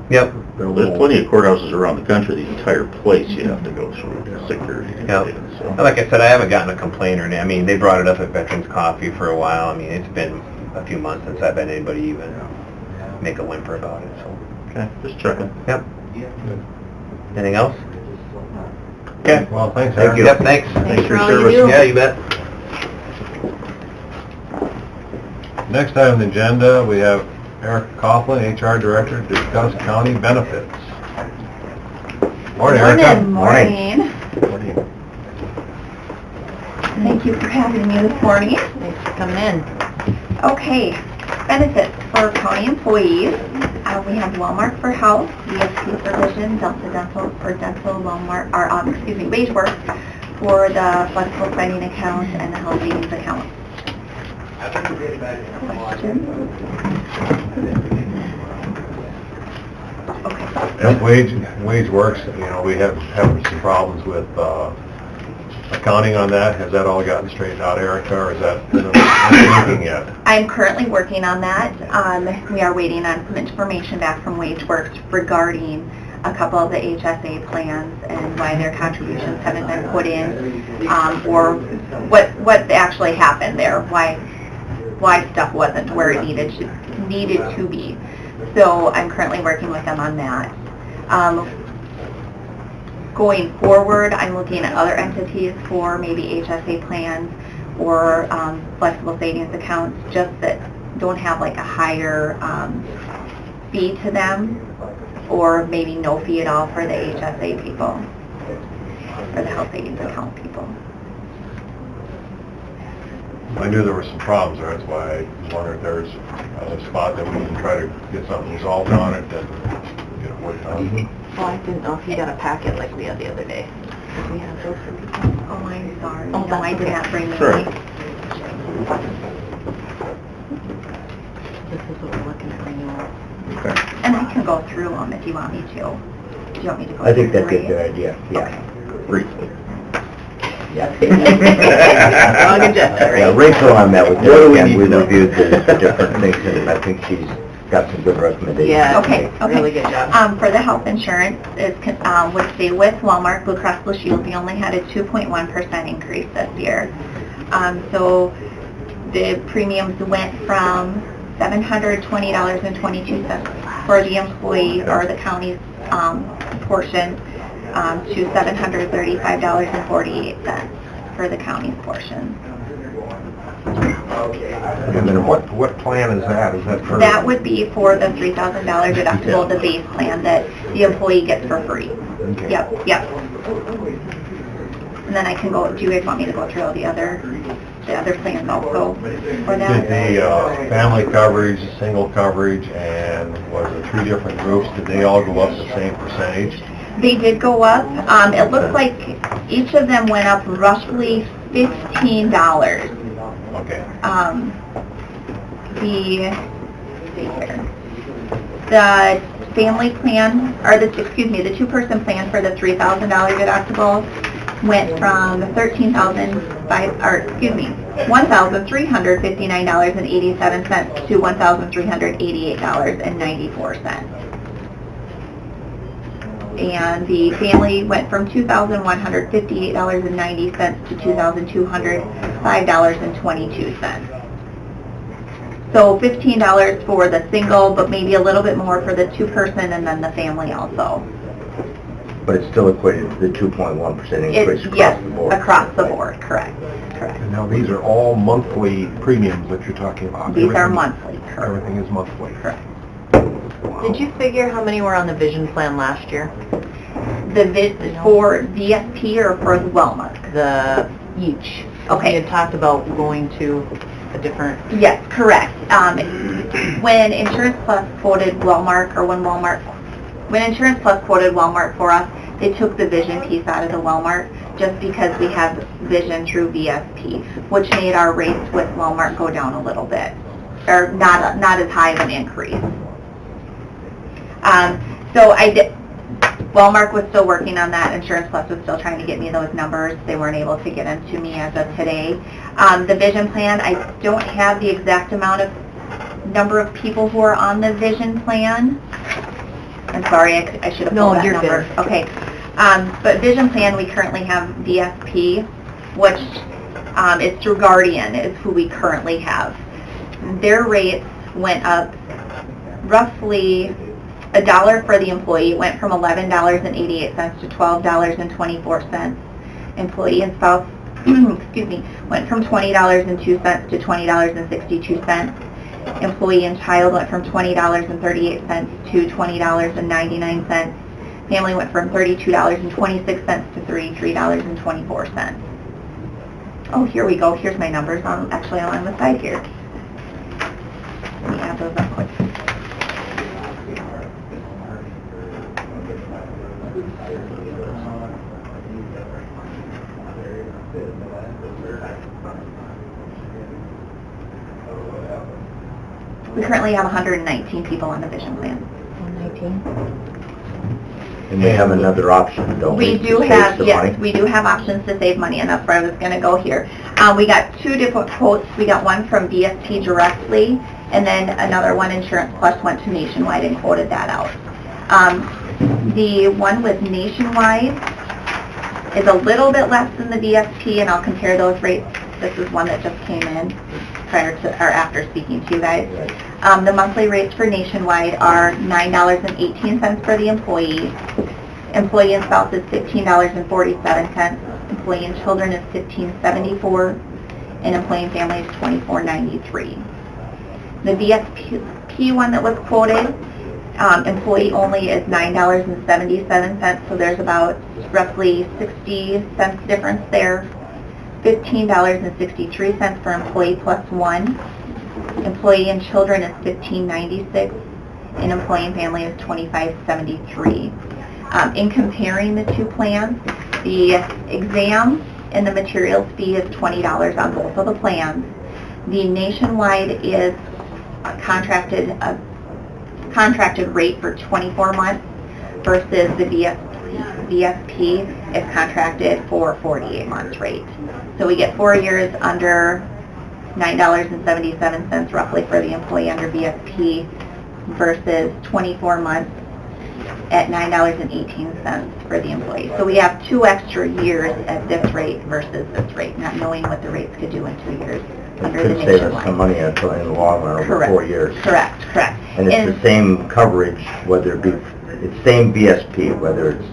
Yep. There's plenty of courthouses around the country, the entire place you have to go through security. Yep. So. Like I said, I haven't gotten a complaint or anything. I mean, they brought it up at Veterans Coffee for a while. I mean, it's been a few months since I've had anybody even make a whimper about it, so. Okay, just checking. Yep. Anything else? Okay. Well, thanks, Thank Aaron. you. Yep, thanks. Thanks for your all you service. do. Yeah, you bet. Next item on the agenda, we have Eric Coughlin, HR Director, to discuss county benefits. Morning, Erica. Morning. Morning. Thank you for having me this morning. Thanks for coming in. Okay, benefits for county employees. We have Walmart for health, VSP for vision, Delta Dental for dental, Walmart, wage work for the flexible spending account and the health savings account. Question? Okay. Yep, wage works, you know, we have having some problems with accounting on that. Has that all gotten straightened out, Erica, or is that looking yet? I'm currently working on that. We are waiting on some information back from WageWorks regarding a couple of the HSA plans and why their contributions haven't been put in, or what actually happened there, why stuff wasn't where it needed to be. So I'm currently working with them on that. Going forward, I'm looking at other entities for maybe HSA plans or flexible savings accounts, just that don't have like a higher fee to them, or maybe no fee at all for the HSA people, or the health savings account people. I knew there were some problems there, that's why I was wondering if there's a spot that we can try to get something resolved on it and get it worked on. Well, I didn't know if you got a packet like we had the other day. Did we have those for people? Oh, I'm sorry. Oh, No, that's I did okay. not bring them. Sure. This is what we're looking at renewal. Okay. And I can go through them if you want me to. Do you want me to go I think through that'd be a the good idea, yeah. Briefly. Yeah. Long agenda, right? Yeah, Rachel on that with What do we and need we to know? reviewed the different things, and I think she's got some good recommendations. Yeah. Okay, okay. Really good job. For the health insurance, would stay with Walmart, Blue Cross Blue Shield. We only had a 2.1% increase this year. So the premiums went from $720.22 for the employee or the county's portion to $735.48 for the county's portion. And then what plan is that? Is that for? That would be for the $3,000 deductible, the base plan that the employee gets for free. Okay. Yep. And then I can go, do you guys want me to go through all the other plans also for that? Did the family coverage, single coverage, and was it 3 different groups, did they all go up the same percentage? They did go up. It looks like each of them went up roughly $15. Okay. The family plan, or the 2-person plan for the $3,000 deductible went from $1,359.87 to $1,388.94. And the family went from $2,158.90 to $2,205.22. So $15 for the single, but maybe a little bit more for the 2-person and then the family also. But it's still equated to the 2.1% increase across Yes, the board. across the board, correct. And now these are all monthly premiums that you're talking about? These are Everything- monthly, correct. Everything is monthly? Correct. Did you figure how many were on the vision plan last year? For VSP or for the Wellmark? The each. Okay. We had talked about going to a different... Yes, correct. When Insurance Plus quoted Wellmark, or when Insurance Plus quoted Wellmark for us, they took the vision piece out of the Wellmark just because we have vision through VSP, which made our rates with Wellmark go down a little bit, or not as high of an increase. So Wellmark was still working on that. Insurance Plus was still trying to get me those numbers. They weren't able to get them to me as of today. The vision plan, I don't have the exact number of people who are on the vision plan. I'm sorry, I should have pulled that you're number. good. Okay. But vision plan, we currently have VSP, which is through Guardian, is who we currently have. Their rates went up roughly $1 for the employee. It went from $11.88 to $12.24. Employee and spouse, excuse me, went from $20.02 to $20.62. Employee and child went from $20.38 to $20.99. Family went from $32.26 to $33.24. Oh, here we go. Here's my numbers actually on the side here. Let me add those up quick. We currently have 119 people on the vision plan. 119? And we have another option, don't we? We do to save have, some yes, money? we do have options to save money, and that's where I was going to go here. We got two different quotes. We got one from VSP directly, and then another one, Insurance Plus, went to Nationwide and quoted that out. The one with Nationwide is a little bit less than the VSP, and I'll compare those rates. This is one that just came in prior to or after speaking to you guys. The monthly rates for Nationwide are $9.18 for the employee. Employee and spouse is $15.47. Employee and children is $15.74, and employee and family is $24.93. The VSP one that was quoted, employee only is $9.77, so there's about roughly 60 cents difference there. $15.63 for employee plus one. Employee and children is $15.96, and employee and family is $25.73. In comparing the two plans, the exam and the materials fee is $20 on both of the plans. The Nationwide is a contracted rate for 24 months versus the VSP is contracted for 48 months rate. So we get 4 years under $9.77 roughly for the employee under VSP versus 24 months at $9.18 for the employee. So we have 2 extra years at this rate versus this rate, not knowing what the rates could do in 2 years under the It could save us Nationwide. some money in the long run over Correct. 4 years. Correct. And it's the same coverage, whether it be, it's same VSP, whether it's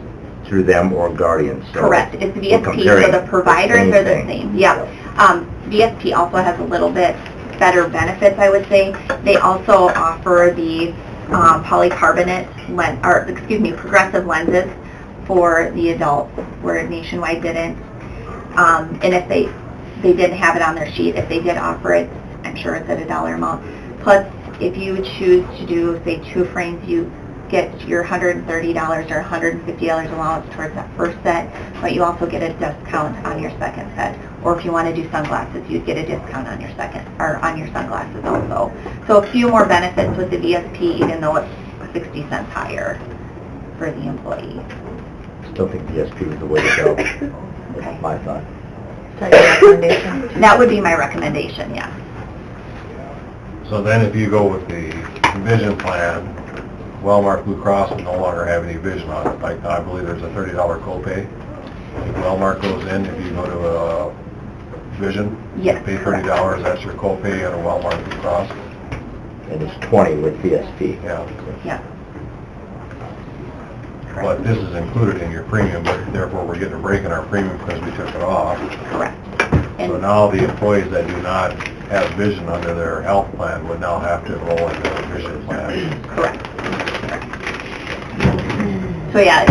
through them or Guardian. So Correct. It's we're VSP, comparing so the providers are the thing. same. Yeah. VSP also has a little bit better benefits, I would say. They also offer the polycarbonate progressive lenses for the adults, where Nationwide didn't. And if they didn't have it on their sheet, if they did offer it, I'm sure it's at a dollar amount. Plus, if you choose to do, say, 2 frames, you get your $130 or $150 allowance towards that first set, but you also get a discount on your second set. Or if you want to do sunglasses, you'd get a discount on your sunglasses also. So a few more benefits with the VSP, even though it's 60 cents higher for the employee. Still think VSP is the way to go. Okay. That's my thought. So your recommendation? That would be my recommendation, yes. So then if you go with the vision plan, Wellmark Blue Cross will no longer have any vision on it. Like, I believe there's a $30 copay. If Wellmark goes in, if you go to a vision, Yes, you pay correct. $30, that's your copay at a Wellmark Blue Cross. And it's 20 with VSP. Yeah. Yeah. but this is included in your premium, but therefore we're getting a break in our premium because we took it off. Correct. So now the employees that do not have vision under their health plan would now have to enroll in their vision plan. Correct. So yeah,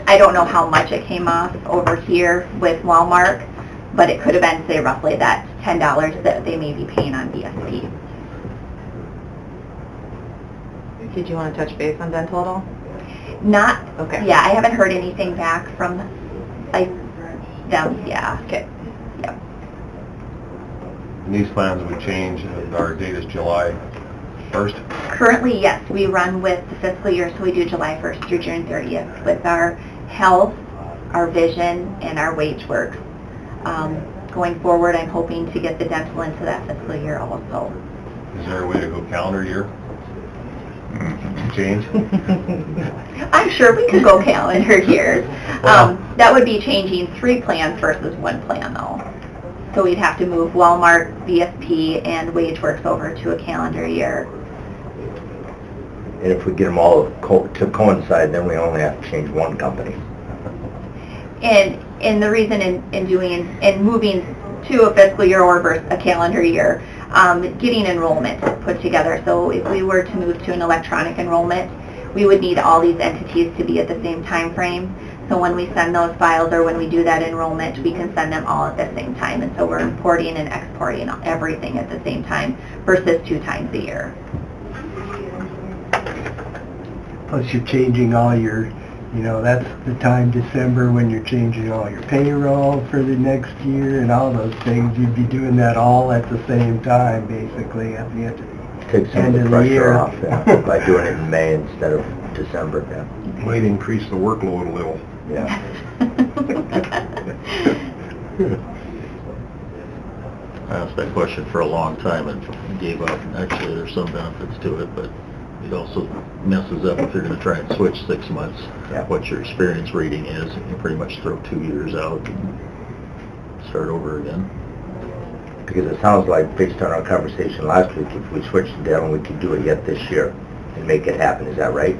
I don't know how much it came off over here with Walmart, but it could have been, say, roughly that $10 that they may be paying on VSP. Did you want to touch base on dental at all? Not, Okay. yeah, I haven't heard anything back from, like, them, yeah. Okay. Yep. And these plans would change, our date is July 1st. Currently, yes, we run with the fiscal year, so we do July 1st through June 30th with our health, our vision, and our wage works. Going forward, I'm hoping to get the dental into that fiscal year also. Is there a way to go calendar year? Change? I'm sure we could go calendar years. That would be changing 3 plans versus 1 plan though. So we'd have to move Walmart, VSP, and WageWorks over to a calendar year. And if we get them all to coincide, then we only have to change one company. And the reason in moving to a fiscal year or versus a calendar year, getting enrollment put together. So if we were to move to an electronic enrollment, we would need all these entities to be at the same time frame. So when we send those files or when we do that enrollment, we can send them all at the same time. And so we're importing and exporting everything at the same time versus 2 times a year. Plus you're changing all your, that's the time, December, when you're changing all your payroll for the next year and all those things. You'd be doing that all at the same time, basically, at the Take some end of the of the pressure year. off, yeah, by doing it in May instead of December, yeah. Might increase the workload a little. Yeah. I asked that question for a long time and gave up. Actually, there's some benefits to it, but it also messes up if you're going to try and switch 6 months, Yeah. what your experience rating is. You pretty much throw 2 years out and start over again. Because it sounds like, based on our conversation last week, if we switched to dental, we could do it yet this year and make it happen. Is that right?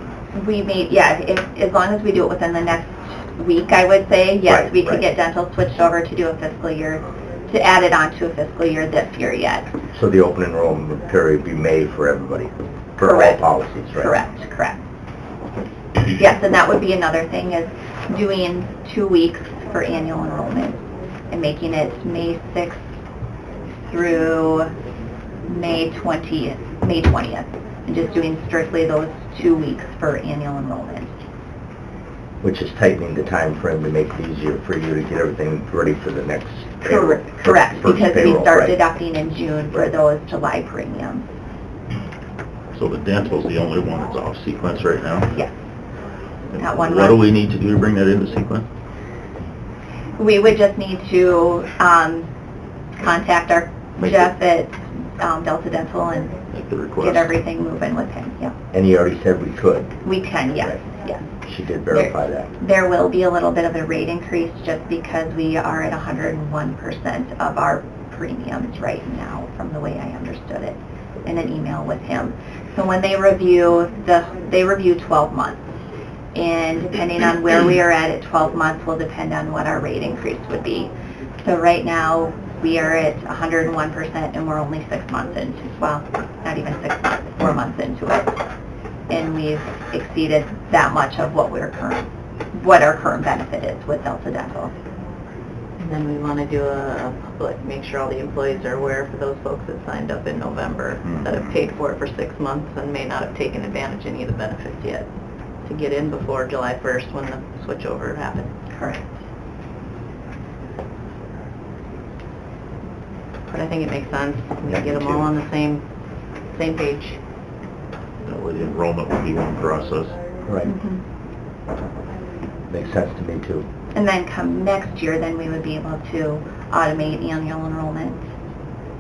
We may, yeah, as long as we do it within the next week, I would say, yes, Right, we could right. get dental switched over to do a fiscal year, to add it on to a fiscal year this year yet. So the open enrollment period would be May for everybody, for Correct. all policies, right? Correct. Yes, and that would be another thing, is doing 2 weeks for annual enrollment and making it May 6th through May 20th, and just doing strictly those 2 weeks for annual enrollment. Which is tightening the time frame to make it easier for you to get everything ready for the next payroll. Correct, first because we payroll, start right. deducting in June for Right. those July premiums. So the dental's the only one that's off sequence right now? Yes. That one What do month. we need to do to bring that into sequence? We would just need to contact our Make Jeff at Delta Dental and Make the request? get everything moving with him, yeah. And he already said we could. We can, yes, Right. yes. She did verify that. There will be a little bit of a rate increase just because we are at 101% of our premiums right now, from the way I understood it in an email with him. So when they review, they review 12 months. And depending on where we are at 12 months will depend on what our rate increase would be. So right now, we are at 101% and we're only 6 months into, well, not even 6 months, 4 months into it. And we've exceeded that much of what our current benefit is with Delta Dental. And then we want to do a public, make sure all the employees are aware for those folks that signed up in November, that have paid for it for 6 months and may not have taken advantage of any of the benefits yet, to get in before July 1st when the switchover happens. Correct. But I think it makes sense. We Yeah, get me them all too. on the same page. That way the enrollment would be one process. Right. Makes sense to me too. And then come next year, then we would be able to automate annual enrollment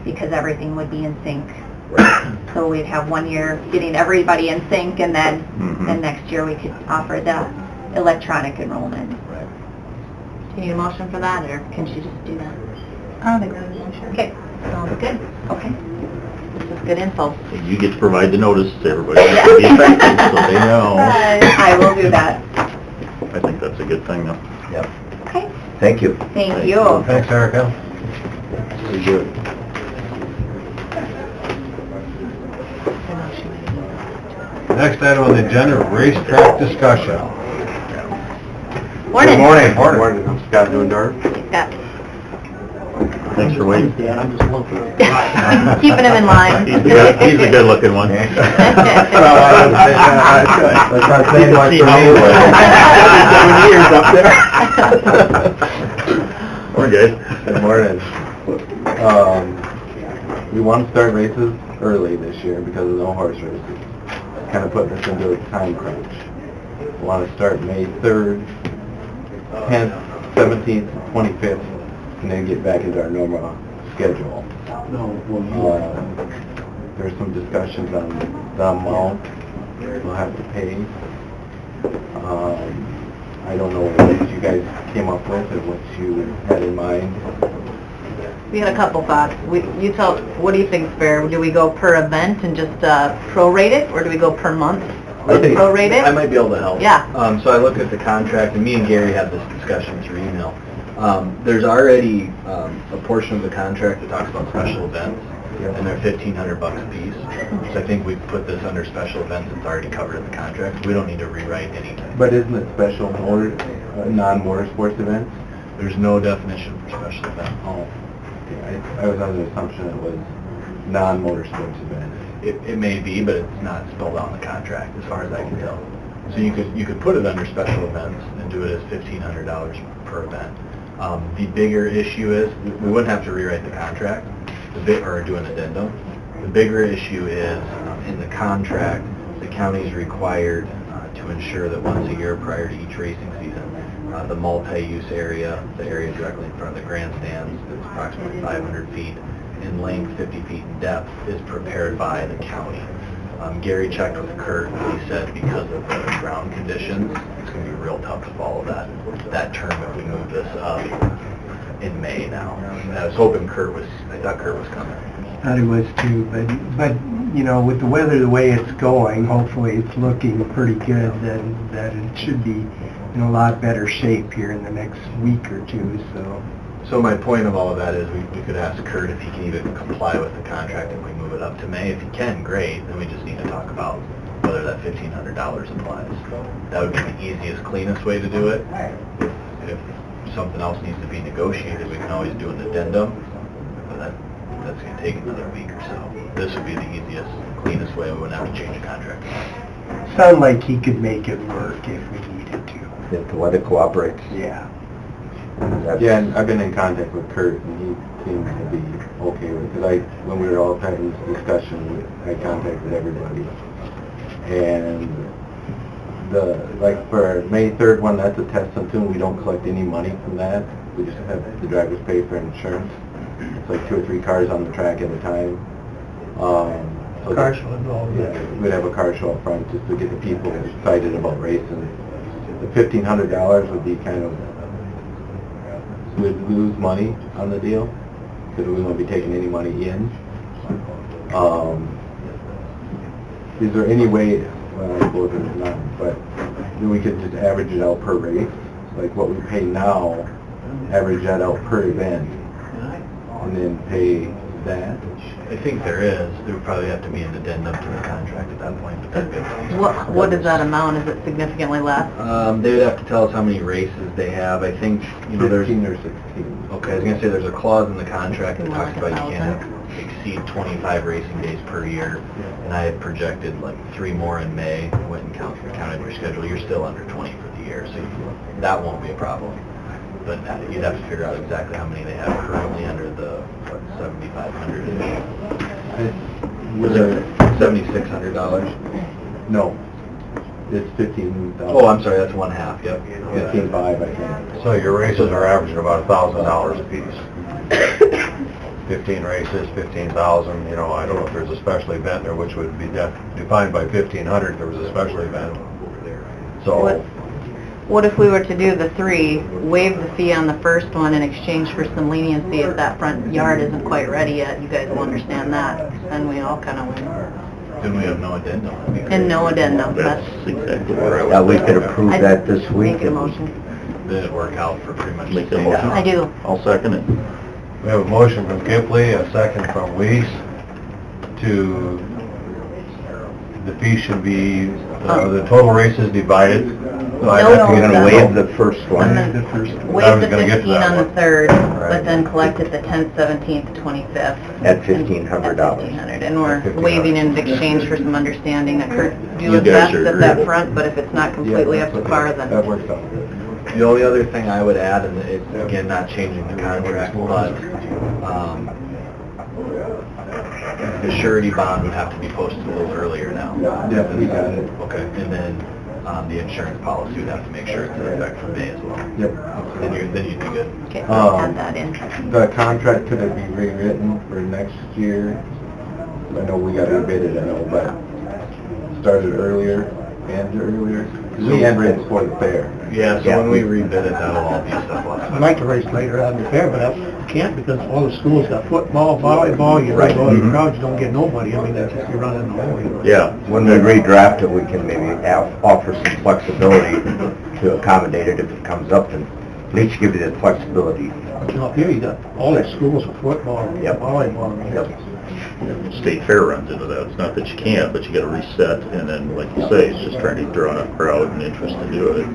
because everything would be in sync. Right. So we'd have 1 year getting everybody in sync, and then Mhm. next year we could offer the electronic enrollment. Right. Do you need a motion for that, or can she just do that? I don't think that's a motion. Okay, sounds good. Okay. This is good info. You get to provide the notice to everybody to be effective, so they know. I will do that. think that's a good thing, though. Yep. Okay, Thank you. thank you. Thanks, Erica. Very good. Next item on the agenda, racetrack discussion. Morning. Good morning. I'm Scott Newendorf. Yeah. Thanks for waiting. Keeping him in line. He's a good looking one. That's not saying much for me. 7 years up there. We're good. Good morning. We want to start races early this year because of no horse races. Kind of putting us into a time crunch. We want to start May 3rd, 10th, 17th, 25th, and then get back into our normal schedule. There's some discussions on the amount we'll have to pay. I don't know what you guys came up with or what you had in mind. We had a couple thoughts. What do you think's fair? Do we go per event and just prorate it, or do we go per month? Prorate it? I might be able to help. Yeah. So I looked at the contract, and me and Gary had this discussion through email. There's already a portion of the contract that talks about special events, and they're $1,500 a piece. So I think we put this under special events. It's already covered in the contract. We don't need to rewrite anything. But isn't it special non-motorsports events? There's no definition for special event. Oh, okay. I was under the assumption it was non-motorsports events. It may be, but it's not spelled out in the contract as far as I can tell. So you could put it under special events and do it as $1,500 per event. The bigger issue is, we wouldn't have to rewrite the contract, or do an addendum. The bigger issue is, in the contract, the county is required to ensure that once a year prior to each racing season, the multi-use area, the area directly in front of the grandstands, that's approximately 500 feet in length, 50 feet in depth, is prepared by the county. Gary checked with Kurt, and he said because of the ground conditions, it's going to be real tough to follow that term if we move this up in May now. And I was hoping I thought Kurt was coming. Thought it was too, but you know, with the weather the way it's going, hopefully it's looking pretty good, that it should be in a lot better shape here in the next week or two, So my point of all of that is we could ask Kurt if he can even comply with the contract if we move it up to May. If he can, great, then we just need to talk about whether that $1,500 applies. That would be the easiest, cleanest way to do it. If something else needs to be negotiated, we can always do an addendum, but that's going to take another week or so. This would be the easiest, cleanest way. We wouldn't have to change the contract. sound like he could make it work if we needed to. If the weather cooperates. Yeah. Yeah, and I've been in contact with Kurt, and he seems to be okay with it, because when we were all having this discussion, I contacted everybody. And for our May 3rd one, that's a test and tune, we don't collect any money from that. We just have the drivers pay for insurance. It's like 2 or 3 cars on the track at a time. Car show involved. Yeah, we'd have a car show up front just to get the people excited about racing. The $1,500 would be kind of, we'd lose money on the deal, because we won't be taking any money in. Is there any way, well, I suppose there's not, but then we could just average it out per race, like what we pay now, average that out per event, and then pay that? I think there is. There would probably have to be an addendum to the contract at that point, but that'd be up to these What is that amount? Is it significantly less? They would have to tell us how many races they have. I think, there's... 15 or 16. Okay, I was going to say there's a clause in the contract that More talks like about you can't exceed 25 racing days per year, and I had projected like 3 more in May. I went and counted your schedule. You're still under 20 for the year, so that won't be a problem. But you'd have to figure out exactly how many they have currently under the 7,500. Was it $7,600? No, it's 15,000. Oh, I'm sorry, that's 1/2. Yep. 15.5, I think. So your races are averaging about $1,000 a piece. 15 races, 15,000, I don't know if there's a special event there, which would be defined by 1,500 if there was a special event. So, What if we were to do the 3, waive the fee on the first one in exchange for some leniency if that front yard isn't quite ready yet? You guys will understand that, then we all kind of win. Then we have no addendum. And no addendum, That's that's, exactly where I was. That we could approve that this week. make a motion. Then it'd work out for pretty much. Make that motion. I do. I'll second it. We have a motion from Kipley, a second from Weiss, to, the fee should be, the total race is divided. by No, that no, fee. We're gonna waive the first And one. then I waive was the gonna get to 15 that on the one. 3rd, Right. but then collect it the 10th, 17th, 25th. At $1,500. $1,500, and we're $1,500. waiving in exchange for some understanding that Kurt do You his guys best are at that agreeable. front, but if it's not completely up to par, then... That works out. The only other thing I would add, and it's again not changing the contract, but the surety bond would have to be posted a little earlier now. Yeah, we got it. Okay. And then the insurance policy would have to make sure it's in effect for May as well. Yep. Then you'd be good. Okay, I'll add that in. The contract, could it be rewritten for next year? I know we got rebid it, I know, but started earlier, end earlier? Because we end right before the fair. Yeah, so when we rebid it, that'll all be stuff I'd like to race later out of the fair, but I can't because all the schools got football, volleyball, you Right. don't go to crowds, you don't get nobody. I mean, that's just, you're running the whole. Yeah, when we redraft it, we can maybe offer some flexibility to accommodate it if it comes up, and at least give you that flexibility. You know, up here you got all the schools with football, Yep. volleyball. I mean, Yep. State fair runs into that. It's not that you can't, but you gotta reset, and then, like you say, it's just trying to draw enough crowd and interest to do it.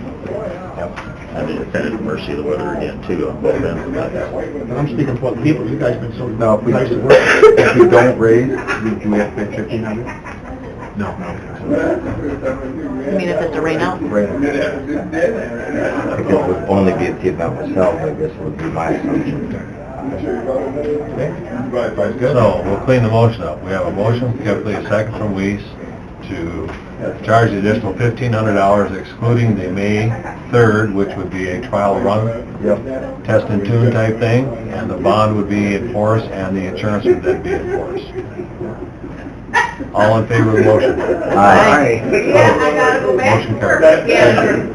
I mean, it's kind of at the mercy of the weather again, too, on both ends of that. I'm speaking for the people, you guys been so No, if we, nice to work. if we don't raise, do we have to pay 1,500? No. You mean if it's a rain out? Right. I think it would only be if the event was held, I guess would be my assumption. So, we'll clean the motion up. We have a motion, Kipley, a second from Weiss, to charge the additional $1,500 excluding the May 3rd, which would be a trial run, test and tune type thing, and the bond would be in force, and the insurance would then be in force. All in favor of the motion? Aye. Motion carried.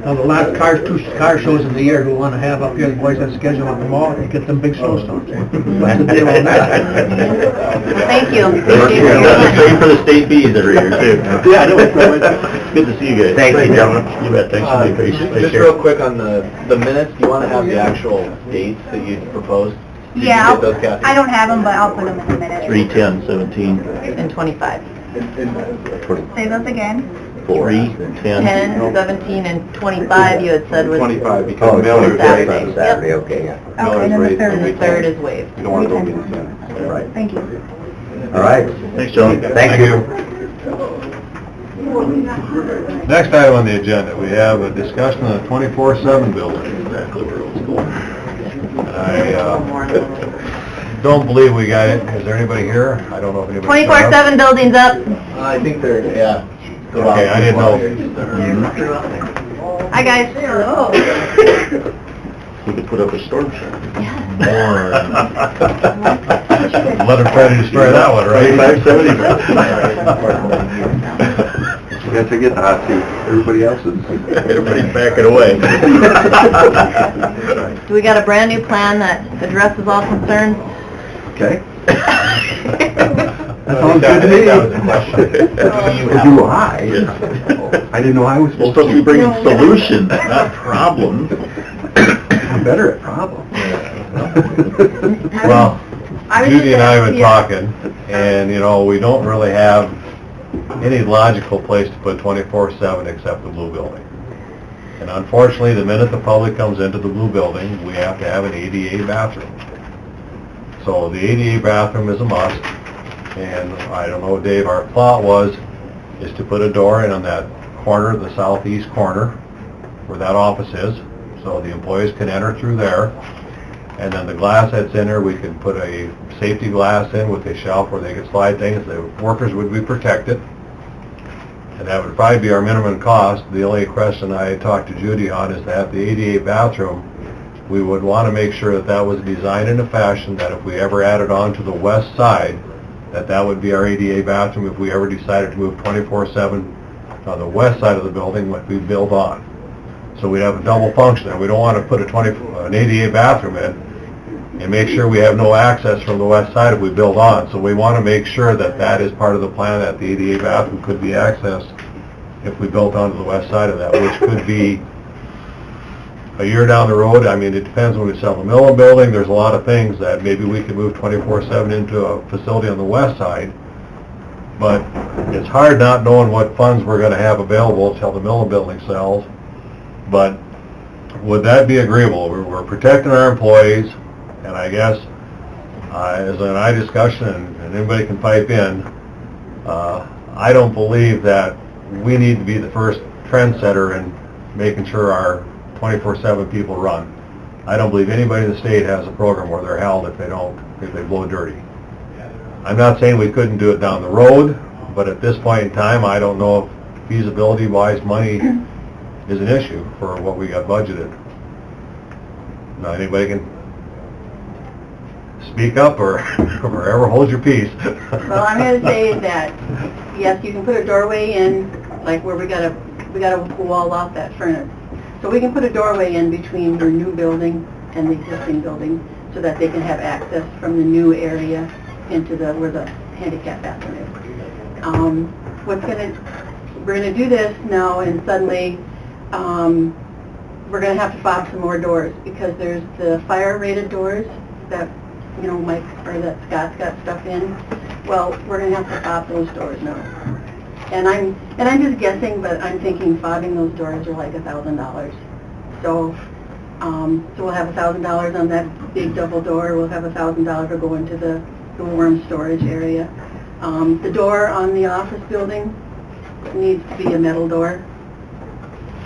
Now, the last two car shows of the year we want to have up here, the boys have scheduled at the mall, you get them big snowstorms. What's the deal on that? Thank you. That's the same for the state fees every year, too. Yeah, I know. It's good to see you guys. Thank you, gentlemen. You bet, thanks for being patient. Take Just care. real quick on the minutes, do you want to have the actual dates that you proposed? Did you Yeah, get those, Kathy? I don't have them, but I'll put them in the minutes. 3/10/17, And 25. Say those again. 3/10. 10, 17, and 25, you had said was... 25, Oh, because it's Miller's Saturday. on Saturday, okay, yeah. Okay, then the And the 3rd. 3rd is waived. You don't want to go get the Right. Thank you. All right. Thanks, John. Thank you. Next item on the agenda, we have a discussion of the 24/7 building. Exactly where it was going. I don't believe we got it. Is there anybody here? I don't know if anybody... 24/7 building's up. I think they're, yeah. Okay, I didn't know. Hi, guys. Hello. We could put up a storm shelter. Let him try to destroy that one, right? 25/70. Guess I get the hot seat, everybody else is... Everybody's backing away. Do we got a brand new plan that addresses all concerns? Okay. That sounds good to me. That was a question. Do I? I didn't know I was You're supposed to be bringing solutions, not problems. I'm better at problems. Well, I was Judy just and I have been yeah. talking, and, you know, we don't really have any logical place to put 24/7 except the blue building. And unfortunately, the minute the public comes into the blue building, we have to have an ADA bathroom. So the ADA bathroom is a must, and I don't know, Dave, our thought is to put a door in on that corner, the southeast corner, where that office is, so the employees can enter through there. And then the glass that's in there, we can put a safety glass in with a shelf where they can slide things. The workers would be protected. And that would probably be our minimum cost. The only question I talked to Judy on is that the ADA bathroom, we would want to make sure that that was designed in a fashion that if we ever added on to the west side, that would be our ADA bathroom if we ever decided to move 24/7 on the west side of the building, what we build on. So we'd have a double function, and we don't want to put an ADA bathroom in and make sure we have no access from the west side if we build on. So we want to make sure that that is part of the plan, that the ADA bathroom could be accessed if we built onto the west side of that, which could be a year down the road. I mean, it depends when we sell the Miller building. There's a lot of things that maybe we can move 24/7 into a facility on the west side. But it's hard not knowing what funds we're going to have available until the Miller building sells. But would that be agreeable? We're protecting our employees, and I guess, as an I discussion, and anybody can pipe in, I don't believe that we need to be the first trendsetter in making sure our 24/7 people run. I don't believe anybody in the state has a program where they're held if they blow dirty. I'm not saying we couldn't do it down the road, but at this point in time, I don't know if feasibility-wise money is an issue for what we got budgeted. Now, anybody can speak up or ever hold your peace. Well, I'm going to say that, yes, you can put a doorway in, like where we got to wall off that furnace. So we can put a doorway in between your new building and the existing building so that they can have access from the new area into where the handicap bathroom is. We're going to do this now, and suddenly we're going to have to fob some more doors because there's the fire-rated doors that Mike or that Scott's got stuff in. Well, we're going to have to fob those doors now. And I'm just guessing, but I'm thinking fobbing those doors are like $1,000. So we'll have $1,000 on that big double door. We'll have $1,000 to go into the warm storage area. The door on the office building needs to be a metal door.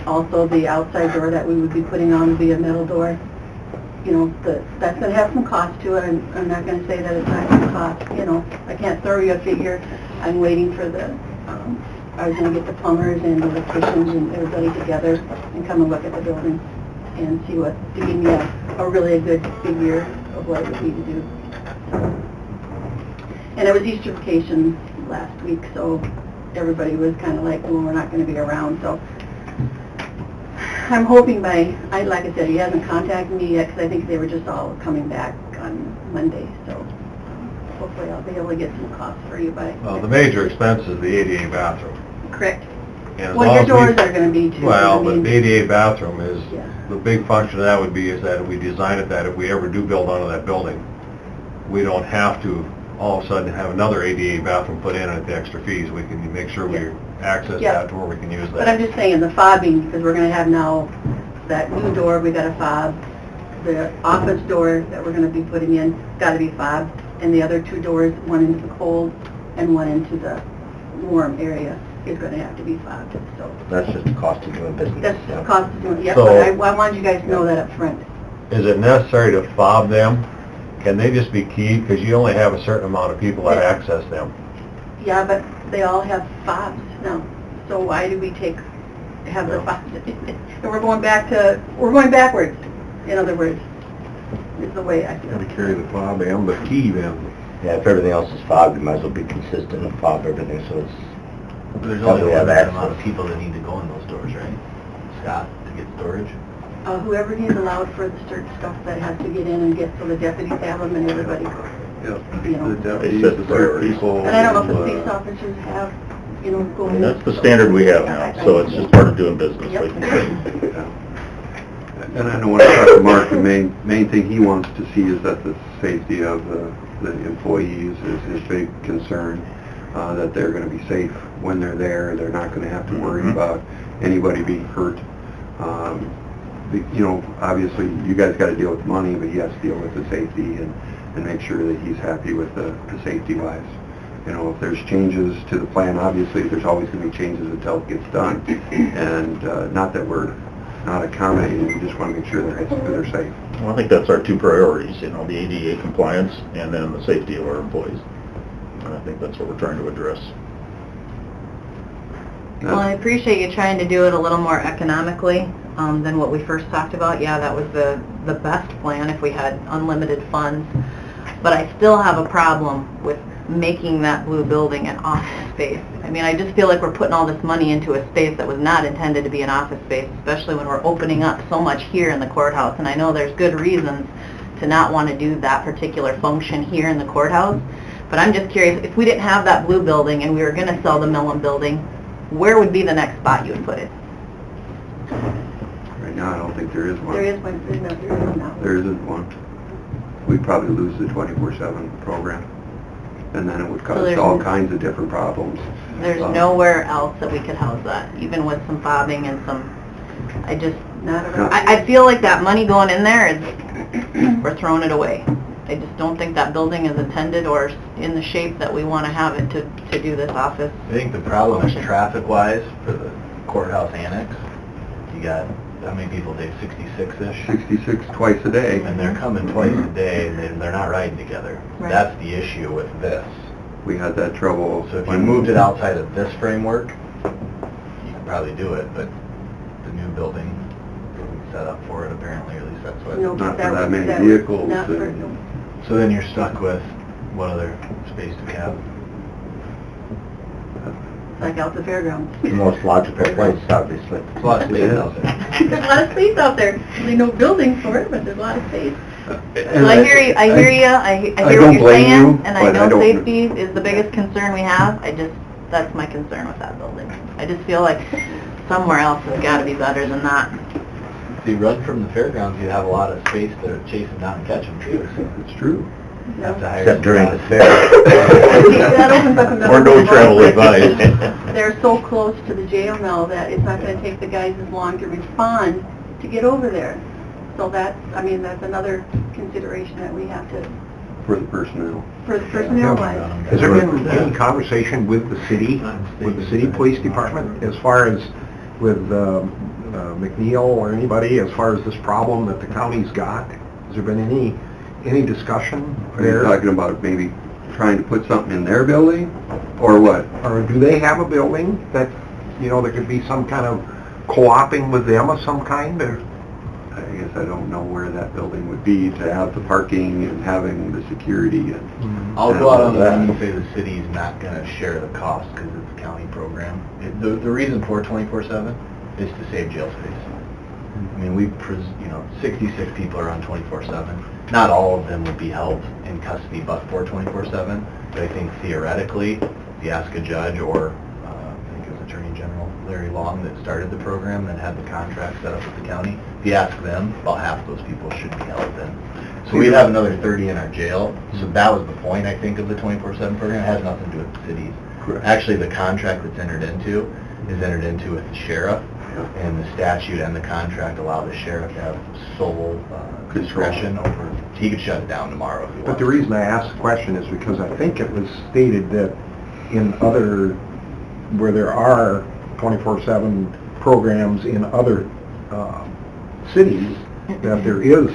Also, the outside door that we would be putting on would be a metal door. That's going to have some cost to it. I'm not going to say that it's not going to cost. I can't throw you a figure. I'm waiting for I was going to get the plumbers and the electricians and everybody together and come and look at the building and see to give me a really good figure of what it would be to do. And it was Easter vacation last week, so everybody was kind of like, well, we're not going to be around. So I'm hoping like I said, he hasn't contacted me yet because I think they were just all coming back on Monday. So hopefully I'll be able to get some costs for you by... Well, the major expense is the ADA bathroom. Correct. And Well, your doors are going to be too. Well, but the ADA bathroom is, the big function of that would be is that we design it that if we ever do build onto that building, we don't have to all of a sudden have another ADA bathroom put in at the extra fees. We can make sure we access that to where we can use that. But I'm just saying the fobbing, because we're going to have now that new door, we got to fob. The office door that we're going to be putting in got to be fobbed, and the other two doors, one into the cold and one into the warm area, is going to have to be fobbed. So That's just the cost of doing business. that's the cost of doing it. Yep, So- but I wanted you guys to know that up front. Is it necessary to fob them? Can they just be keyed? Because you only have a certain amount of people that access them. Yeah, but they all have fobs now. So why do we have the fobs? And we're going backwards, in other words, is the way I feel. Got to carry the fob and the key then. Yeah, if everything else is fobbed, you might as well be consistent and fob everything, so it's... There's only only a a limited amount of people that need to go in those doors, right? Scott, to get storage? Whoever needs allowed for the certain stuff that has to get in and get, so the deputies have them and everybody, The deputies, set the priorities. people. and I don't know if the police officers have, going. That's the standard we have now, so it's just part of doing business, Yep. like you said. And I know when I talked to Mark, the main thing he wants to see is that the safety of the employees is his big concern, that they're going to be safe when they're there. They're not going to have to worry about anybody being hurt. Obviously, you guys got to deal with money, but he has to deal with the safety and make sure that he's happy with the safety-wise. If there's changes to the plan, obviously, there's always going to be changes until it gets done. And not that we're not accommodating, we just want to make sure they're safe. Well, I think that's our two priorities, the ADA compliance and then the safety of our employees. And I think that's what we're trying to address. Well, I appreciate you trying to do it a little more economically than what we first talked about. Yeah, that was the best plan if we had unlimited funds. But I still have a problem with making that blue building an office space. I mean, I just feel like we're putting all this money into a space that was not intended to be an office space, especially when we're opening up so much here in the courthouse. And I know there's good reasons to not want to do that particular function here in the courthouse. But I'm just curious, if we didn't have that blue building and we were going to sell the Millen building, where would be the next spot you would put it? Right now, I don't think there is one. There is one, there is one now. There isn't one. We'd probably lose the 24/7 program, and then it would So cause there's- all kinds of different problems. There's nowhere else that we could house that, even with some fobbing and some, I just, Not at all. I feel like that money going in there is, we're throwing it away. I just don't think that building is intended or in the shape that we want to have it to do this office. I think the problem is traffic-wise for the courthouse annex. You got, how many people, Dave, 66-ish? 66 twice a day. And they're coming twice a day, and they're not riding together. Right. That's the issue with this. We had that trouble. So if you moved it outside of this framework, you could probably do it, but the new building isn't set up for it apparently, or at least that's what. No, Not for that that was- many that was vehicles not for- and- no. So then you're stuck with, what other space do we have? Like out the fairgrounds. The most logical place, obviously. There's a lot of space out there. There's a lot of space out there. There's no buildings for it, but there's a lot of space. So I hear you, I hear what don't you're blame saying, you, and I but I know don't- safety is the biggest concern we have. That's my concern with that building. I just feel like somewhere else has got to be better than that. If you run from the fairgrounds, you have a lot of space to chase them down and catch them too. So It's true. you have to hire Except some during guys. the fair. That opens up another Or no whole travel lot. advised. They're so close to the jail now that it's not going to take the guys as long to respond to get over there. So that's another consideration that we have to, For the personnel. for the personnel wise. Has there been any conversation with the city police department, as far as with McNeil or anybody, as far as this problem that the county's got? Has there been any discussion Are you there? talking about maybe trying to put something in their building, or what? Or do they have a building that, there could be some kind of co-oping with them of some kind, or? I guess I don't know where that building would be to have the parking and having the security and... I'll go out on the limb and say the city's not going to share the cost because it's a county program. The reason for 24/7 is to save jail space. I mean, 66 people are on 24/7. Not all of them would be held in custody but for 24/7. But I think theoretically, if you ask a judge or I think it was Attorney General Larry Long that started the program and had the contract set up with the county, if you ask them, about half those people should be held then. So we'd have another 30 in our jail. So that was the point, I think, of the 24/7 program. It has nothing to do with the cities. Correct. Actually, the contract that's entered into is entered into with the sheriff, and the statute and the contract allow the sheriff to have sole discretion over, he could shut it down tomorrow if he wants. But the reason I asked the question is because I think it was stated that in other, where there are 24/7 programs in other cities, that there is,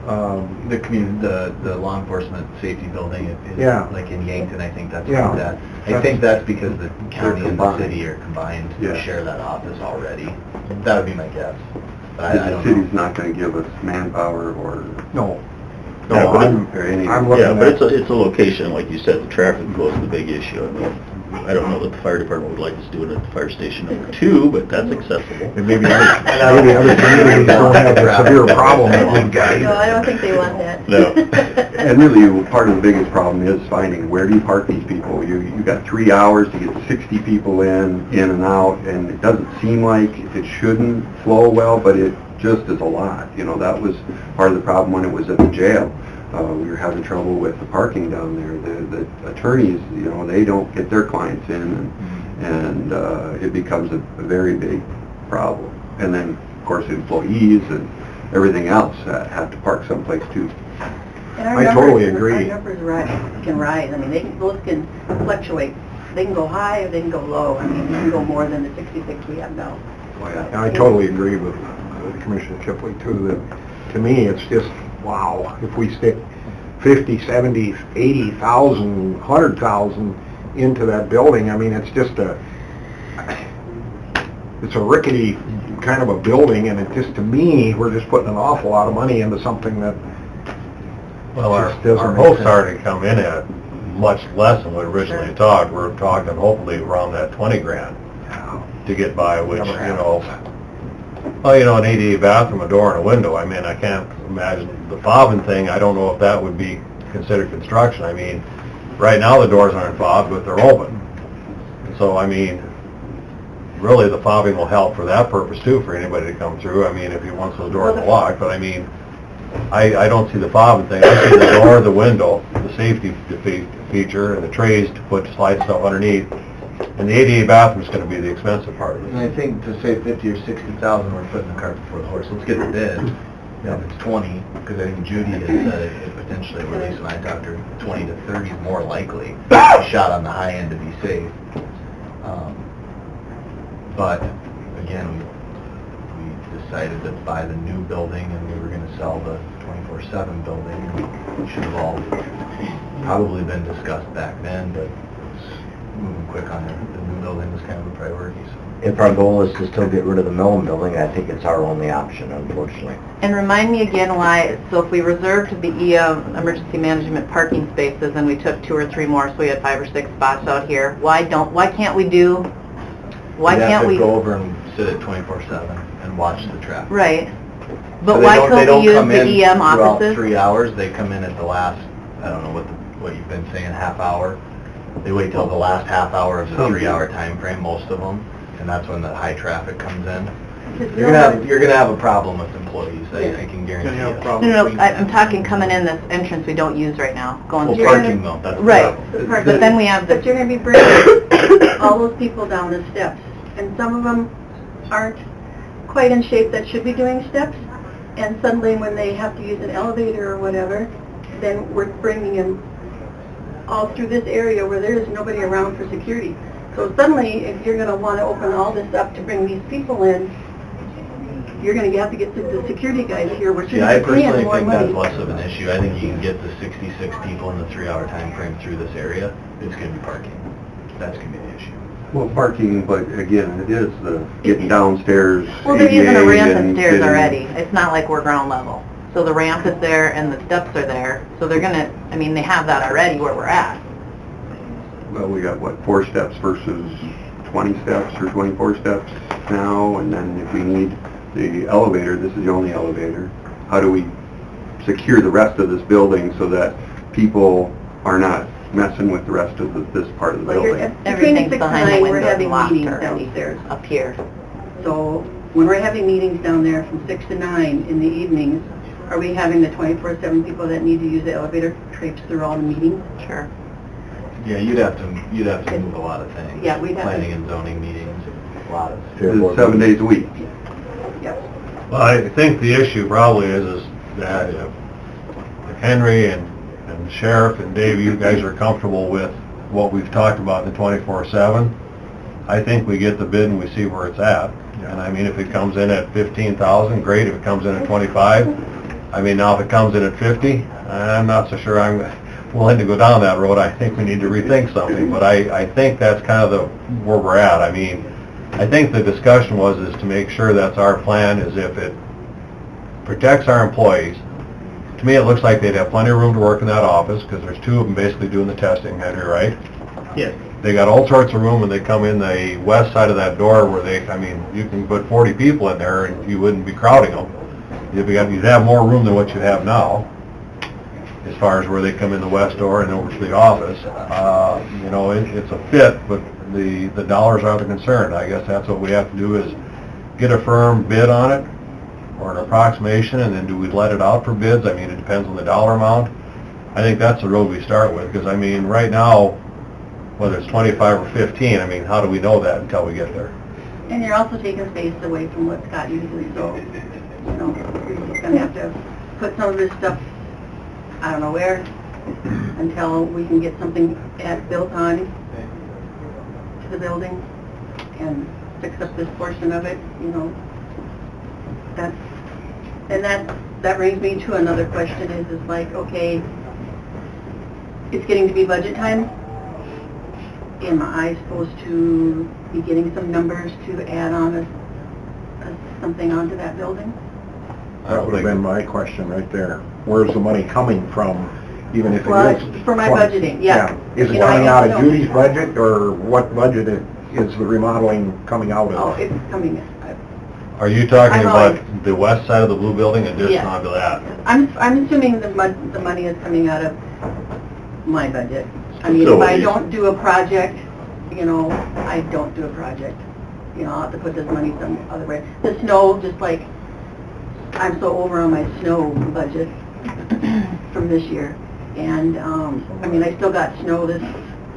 The law enforcement safety building is Yeah. like in Yankton, I think that's Yeah. like that. I think that's because the county and the combined. city are combined Yeah. to share that office already. That would be my guess. But I The don't city's know. not going to give us manpower or... no. Yeah, No, but I'm looking Yeah, but at, it's a location, like you said, the traffic flow is the big issue. I mean, I don't know that the fire department would like us doing it at the fire station number 2, but that's accessible. and maybe other communities don't have the severe problem that we've got. No, I don't think they want that. No. And really, part of the biggest problem is finding where do you park these people? You got 3 hours to get 60 people in and out, and it doesn't seem like it shouldn't flow well, but it just is a lot. That was part of the problem when it was at the jail. We were having trouble with the parking down there. The attorneys, they don't get their clients in, and it becomes a very big problem. And then, of course, employees and everything else have to park someplace too. And our I numbers- totally agree. Our numbers can rise. I mean, those can fluctuate. They can go high or they can go low. I mean, you can go more than the 66 we have now. And I totally agree with Commissioner Chipley too, that to me, it's just, wow, if we stick 50, 70, 80,000, 100,000 into that building, I mean, it's just it's a rickety kind of a building, and it just, to me, we're just putting an awful lot of money into something that Well, our just doesn't make hopes sense. are to come in at much less than we originally talked. We're talking hopefully around that 20 grand to get by, which, Never Well, you know, an ADA bathroom, a door and a window, I mean, I can't imagine the fobbing thing, I don't know if that would be considered construction. I mean, right now the doors aren't fobbed, but they're open. So, I mean, really the fobbing will help for that purpose too, for anybody to come through. I mean, if he wants those doors locked, but I mean, I don't see the fobbing thing. I see the door, the window, the safety feature, and the trays to put slide stuff underneath. And the ADA bathroom's gonna be the expensive part of it. And I think to say 50 or 60,000, we're putting the cart before the horse. Let's get the bid. If it's 20, because I think Judy had said it potentially, or Lisa and I talked to her, 20 to 30 is more likely. A shot on the high end to be safe. But again, we decided to buy the new building and we were going to sell the 24/7 building. It should have all probably been discussed back then, but moving quick on it. The new building was kind of a priority. So. If our goal is to still get rid of the Mellon building, I think it's our only option, unfortunately. And remind me again why, so if we reserved the emergency management parking spaces and we took 2 or 3 more, so we had 5 or 6 spots out here, why can't we We'd have to go over and sit at 24/7 and watch the traffic. Right. But So why they can't don't we use come in the EM throughout offices? 3 hours, they come in at the last, I don't know what you've been saying, half hour. They wait till the last half hour of the 3-hour time frame, most of them, and that's when the high traffic comes in. You're gonna have a problem with employees, I can guarantee you. No, I'm talking coming in this entrance we don't use right now, going Well, through. parking though, that's the Right, problem. but then we have But the, you're gonna be bringing all those people down the steps, and some of them aren't quite in shape that should be doing steps, and suddenly when they have to use an elevator or whatever, then we're bringing them all through this area where there is nobody around for security. So suddenly, if you're gonna wanna open all this up to bring these people in, you're gonna have to get the security guys here, we're See, I paying personally more think money. that's less of an issue. I think you can get the 66 people in the 3-hour time frame through this area. It's gonna be parking. That's gonna be the issue. Well, parking, but again, it is the getting downstairs. well, they're using a ADA ramp and and stairs getting- already. It's not like we're ground level. So the ramp is there and the steps are there, so they're gonna, I mean, they have that already where we're at. Well, we got, what, 4 steps versus 20 steps or 24 steps now, and then if we need the elevator, this is the only elevator. How do we secure the rest of this building so that people are not messing with the rest of this part of the Well, building? between Everything's 6 and behind the 9, we're windows having locked meetings already. downstairs. Up here. So when we're having meetings down there from 6 to 9 in the evenings, are we having the 24/7 people that need to use the elevator traipse through all the meetings? Sure. Yeah, you'd have to move a lot of things. Yeah, we'd have to- Planning and zoning meetings, a lot of. This is 7 days a week. Yep. Well, I think the issue probably is that if Henry and the sheriff and Dave, you guys are comfortable with what we've talked about in the 24/7, I think we get the bid and we see where it's at. And I mean, if it comes in at 15,000, great. If it comes in at 25, I mean, now if it comes in at 50, I'm not so sure I'm willing to go down that road. I think we need to rethink something, but I think that's kind of where we're at. I mean, I think the discussion is to make sure that's our plan, is if it protects our employees. To me, it looks like they'd have plenty of room to work in that office, because there's 2 of them basically doing the testing, Henry, right? Yeah. They got all sorts of room when they come in the west side of that door where I mean, you can put 40 people in there and you wouldn't be crowding them. You'd have more room than what you have now, as far as where they come in the west door and over to the office. You know, it's a fit, but the dollars are the concern. I guess that's what we have to do, is get a firm bid on it, or an approximation, and then do we let it out for bids? I mean, it depends on the dollar amount. I think that's the road we start with, because I mean, right now, whether it's 25 or 15, I mean, how do we know that until we get there? And you're also taking space away from what Scott uses, so, you know, you're gonna have to put some of this stuff, I don't know where, until we can get something built on to the building and fix up this portion of it, you know. That brings me to another question, is like, okay, it's getting to be budget time. Am I supposed to be getting some numbers to add on something onto that building? That would have been my question right there. Where's the money coming from, even if it Well, is... for my 20? budgeting, yeah. Is it You know, I coming need out to of know. Judy's budget, or what budget is the remodeling coming out Oh, of? it's coming, Are you talking I'm about the west side of the blue building in addition Yes. onto that? I'm assuming the money is coming out of my budget. I mean, if I Facilities. don't do a project, you know, I don't do a project. You know, I'll have to put this money some other way. The snow, just like, I'm so over on my snow budget from this year. And, I mean, I still got snow this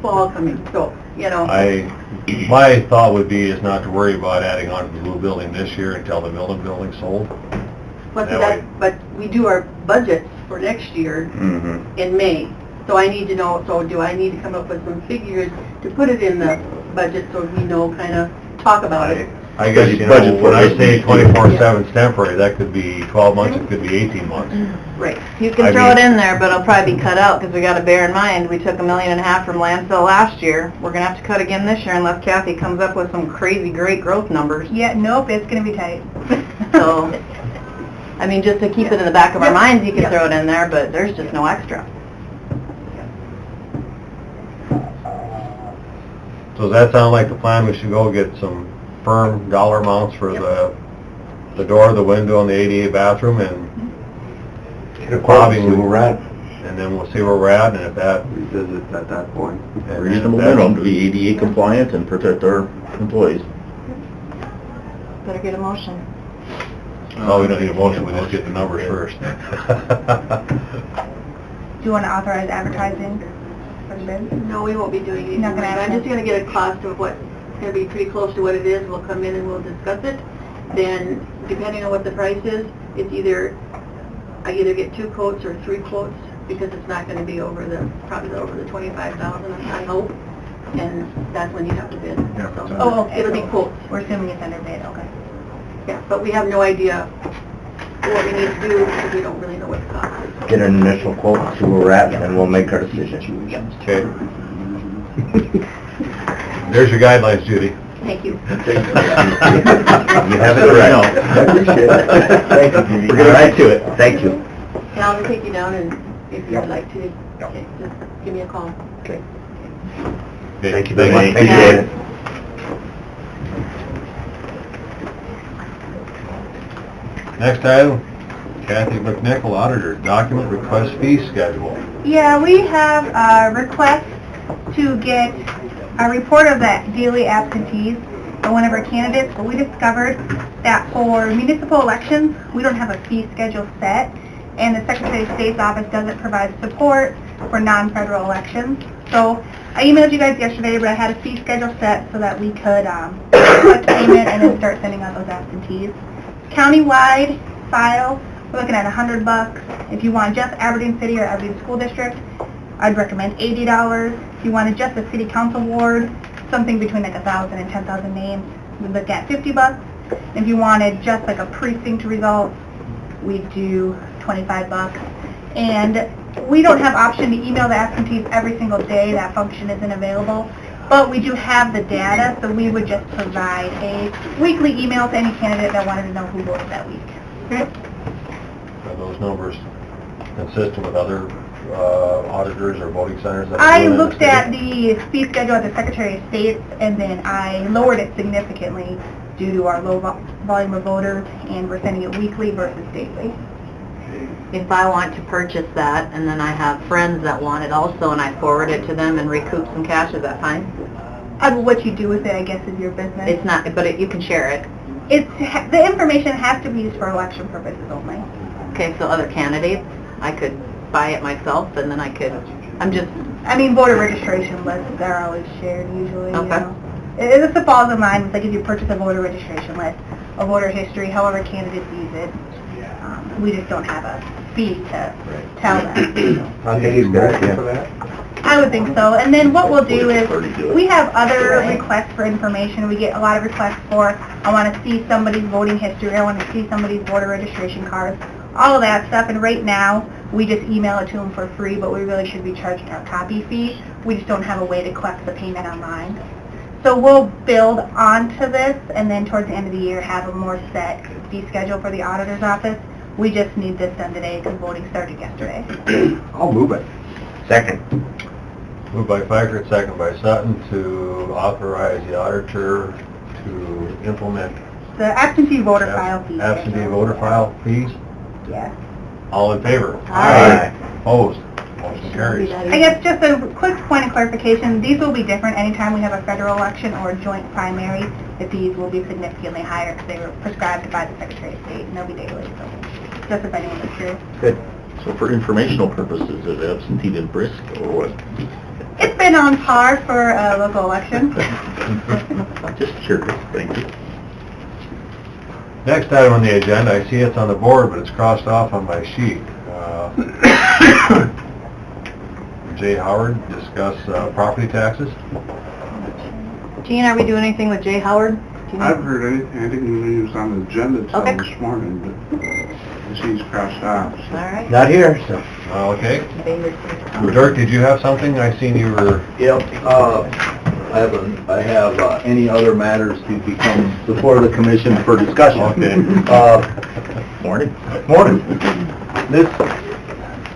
fall coming, so, you know. My thought would be is not to worry about adding on to the blue building this year until the building's sold. But That way- but we do our budgets for next year in May. So I need to know, so do I need to come up with some figures to put it in the budget so we know, kind of, talk about it? I guess, you know, Budget for when I it. say 24/7 is temporary, that could be 12 months, it could be 18 months. Right. You can I throw mean- it in there, but it'll probably be cut out, because we gotta bear in mind, we took $1.5 million from landfill last year. We're gonna have to cut again this year unless Kathy comes up with some crazy great growth numbers. Yeah, nope, it's gonna be tight. So, I mean, just to keep it in the back of our Yep. minds, you can Yep. throw it in there, but there's just no extra. So does that sound like the plan? We should go get some firm dollar amounts for the door, the window, and the ADA bathroom, and Get a quote, see where we're at, and then we'll see where we're at, and if that... revisit at that point. and then if Reasonable that- minimum to be ADA compliant and protect our employees. Better get a motion. Oh, we don't need a motion, we just get the numbers first. Do you wanna authorize advertising for the bid? No, we won't be doing anything. Not gonna I'm ask just them? gonna get a cost of what, it's gonna be pretty close to what it is. We'll come in and we'll discuss it. Then, depending on what the price is, it's I either get 2 quotes or 3 quotes, because it's not gonna be probably over the 25,000, I hope. And that's when you have to bid. Yeah, So, it's Oh, okay. It'll be quotes. We're assuming it's under bid, okay. Yeah, but we have no idea what we need to do, because we don't really know what the cost is. Get an initial quote, see where we're at, and then we'll make our decision. Okay. There's your guidelines, Judy. Thank you. You have it right. I appreciate it. Thank you, Judy. We're gonna right to it. Thank you. And I'll take you down, and if you'd like to, just give me a call. Okay. Okay, Thank you very much. Thank you. Appreciate it. Next item, Kathy McNichol, auditor, document request fee schedule. Yeah, we have a request to get a report of the daily absentees for one of our candidates, but we discovered that for municipal elections, we don't have a fee schedule set, and the Secretary of State's office doesn't provide support for non-federal elections. So I emailed you guys yesterday, but I had a fee schedule set so that we could collect payment and then start sending out those absentees. Countywide file, we're looking at $100. If you want just Aberdeen City or Aberdeen School District, I'd recommend $80. If you wanted just a city council ward, something between like 1,000 and 10,000 names, we'd look at $50. If you wanted just like a precinct result, we'd do $25. And we don't have option to email the absentees every single day. That function isn't available. But we do have the data, so we would just provide a weekly email to any candidate that wanted to know who voted that week. Are those numbers consistent with other auditors or voting centers? that are I doing it in the looked at city? the fee schedule at the Secretary of State, and then I lowered it significantly due to our low volume of voters, and we're sending it weekly versus daily. If I want to purchase that, and then I have friends that want it also, and I forward it to them and recoup some cash, is that fine? What you do with it, I guess, is your business. It's not, but you can share it. The information has to be used for election purposes only. Okay, so other candidates, I could buy it myself, and then I could, I mean, voter registration lists are always shared usually, you Okay. know. It just falls in line with, like, if you purchase a voter registration list, a voter history, however candidates use it. We just don't have a fee to tell them. I think it's a good idea for that. I would think so. And then what we'll do is, we have other requests for information. We get a lot of requests for, I want to see somebody's voting history, I want to see somebody's voter registration cards, all of that stuff. And right now, we just email it to them for free, but we really should be charging our copy fee. We just don't have a way to collect the payment online. So we'll build onto this, and then towards the end of the year, have a more set fee schedule for the auditor's office. We just need this done today because voting started yesterday. I'll move it. Second. Moved by Pfeiffer, second by Sutton, to authorize the auditor to implement the absentee voter file fee. Absentee voter file fees? Yes. All in favor? Aye. Opposed? Motion carries. I guess just a quick point of clarification, these will be different anytime we have a federal election or a joint primary. The fees will be significantly higher because they were prescribed by the Secretary of State and they'll be daily, so just if anyone is curious. Good. So for informational purposes, is absentee been brisk or what? It's been on par for a local election. Just curious, thank you. Next item on the agenda, I see it's on the board, but it's crossed off on my sheet. Jay Howard, discuss property taxes. Gene, are we doing anything with Jay Howard? Do you know? I've heard anything, I didn't even know he was on the agenda till Okay. this morning, but I see he's crossed off. So. All right. Not here, so. Okay. Dirk, did you have something? I seen you were... Yep, I have any other matters to become before the commission for discussion. Okay. Morning. Morning.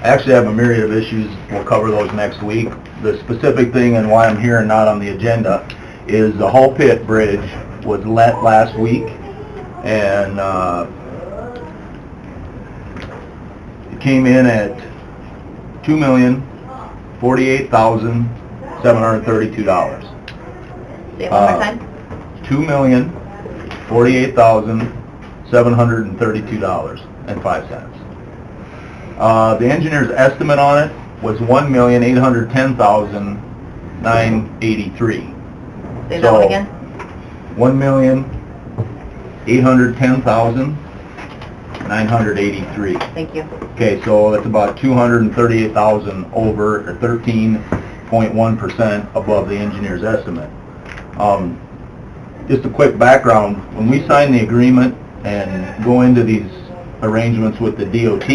Actually, I have a myriad of issues. We'll cover those next week. The specific thing and why I'm here and not on the agenda is the Hull Pit Bridge was let last week, and it came in at $2,048,732. Say it one more time. $2,048,732.05. The engineer's estimate on it was $1,810,983. Say that one again. $1,810,983. Thank you. Okay, so that's about $238,000 over, or 13.1% above the engineer's estimate. Just a quick background, when we sign the agreement and go into these arrangements with the DOT,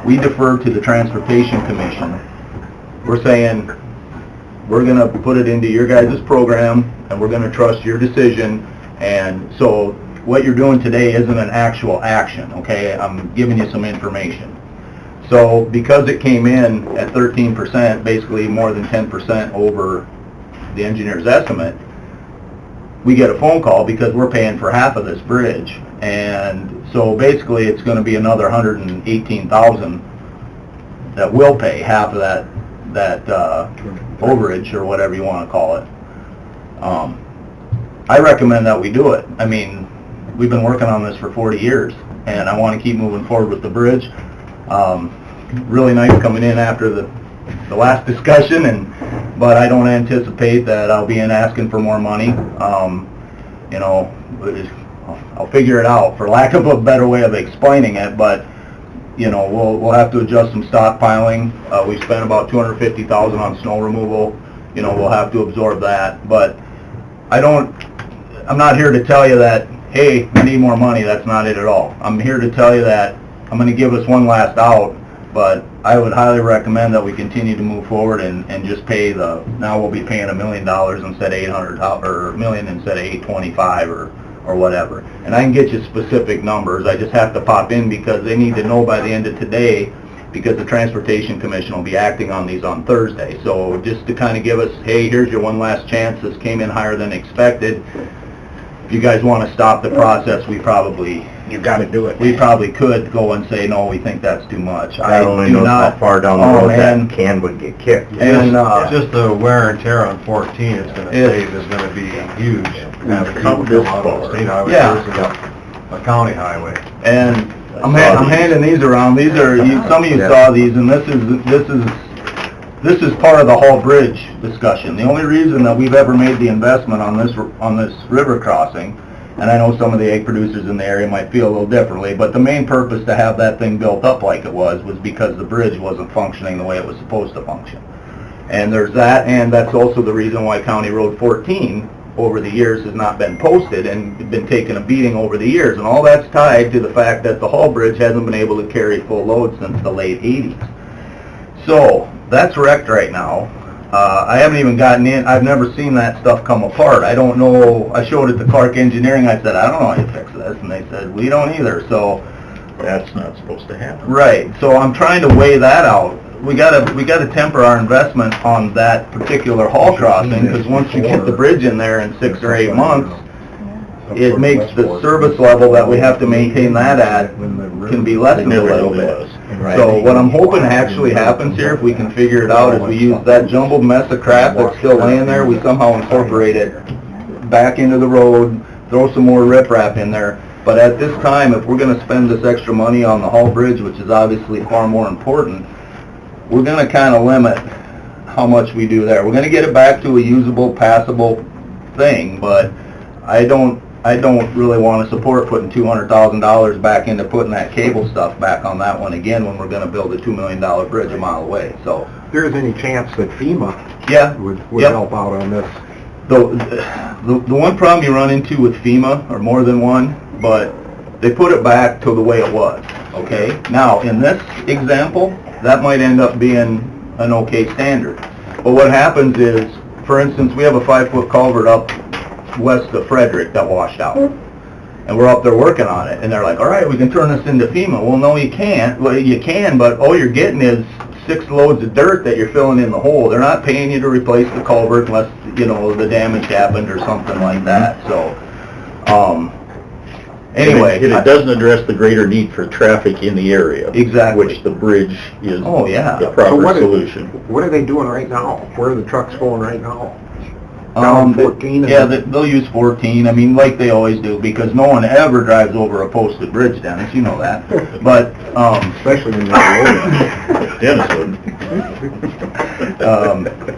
we defer to the Transportation Commission. We're saying, we're going to put it into your guys' program, and we're going to trust your decision, and so what you're doing today isn't an actual action, okay? I'm giving you some information. So because it came in at 13%, basically more than 10% over the engineer's estimate, we get a phone call because we're paying for half of this bridge, and so basically it's going to be another $118,000 that will pay half of that overage, or whatever you want to call it. I recommend that we do it. I mean, we've been working on this for 40 years, and I want to keep moving forward with the bridge. Really nice coming in after the last discussion, but I don't anticipate that I'll be in asking for more money. You know, I'll figure it out, for lack of a better way of explaining it, but you know, we'll have to adjust some stockpiling. We spent about $250,000 on snow removal. You know, we'll have to absorb that, but I'm not here to tell you that, hey, we need more money. That's not it at all. I'm here to tell you that I'm going to give us one last out, but I would highly recommend that we continue to move forward and just pay now we'll be paying $1 million instead of $800,000, or $1 million instead of $825,000 or whatever. And I can get you specific numbers. I just have to pop in because they need to know by the end of today, because the Transportation Commission will be acting on these on Thursday. So just to kind of give us, hey, here's your one last chance. This came in higher than expected. If you guys want to stop the process, you got to do it. We probably could go and say, no, we think that's too much. God only knows how far down the road that can would get kicked. And just the wear and tear on 14 is going to save is going to be huge. Having people come out on the state highway versus a county highway. And I'm handing these around. These are, some of you saw these, and this is part of the Hall Bridge discussion. The only reason that we've ever made the investment on this river crossing, and I know some of the egg producers in the area might feel a little differently, but the main purpose to have that thing built up like it was because the bridge wasn't functioning the way it was supposed to function. And there's that, and that's also the reason why County Road 14 over the years has not been posted and been taking a beating over the years, and all that's tied to the fact that the Hall Bridge hasn't been able to carry full load since the late 80s. So that's wrecked right now. I haven't even gotten in. I've never seen that stuff come apart. I don't know. I showed it to Clark Engineering. I said, I don't know how you fix this, and they said, we don't either. So that's not supposed to happen. Right. So I'm trying to weigh that out. We gotta temper our investment on that particular haul crossing, because once you get the bridge in there in 6 or 8 months, it makes the service level that we have to maintain that at can be lessened a little bit. So what I'm hoping actually happens here, if we can figure it out, is we use that jumbled mess of crap that's still laying there, we somehow incorporate it back into the road, throw some more riprap in there. But at this time, if we're gonna spend this extra money on the Hall Bridge, which is obviously far more important, we're gonna kind of limit how much we do there. We're gonna get it back to a usable, passable thing, but I don't really want to support putting $200,000 back into putting that cable stuff back on that one again when we're gonna build a $2 million bridge a mile away, so. If there's any chance that FEMA would Yep. help out on this. The one problem you run into with FEMA, or more than one, but they put it back to the way it was, okay? Now, in this example, that might end up being an okay standard. But what happens is, for instance, we have a 5-foot culvert up west of Frederick that washed out. And we're up there working on it, and they're like, all right, we can turn this into FEMA. Well, no, you can't. Well, you can, but all you're getting is 6 loads of dirt that you're filling in the hole. They're not paying you to replace the culvert unless, you know, the damage happened or something like that, so, anyway. And it doesn't address the greater need for traffic in the area. Exactly. Which the bridge is Oh, yeah. the So proper solution. What are they doing right now? Where are the trucks going right now? Down 14? Yeah, they'll use 14, I mean, like they always do, because no one ever drives over a posted bridge, Dennis, you know that. But, Especially when they're loaded. Dennis would.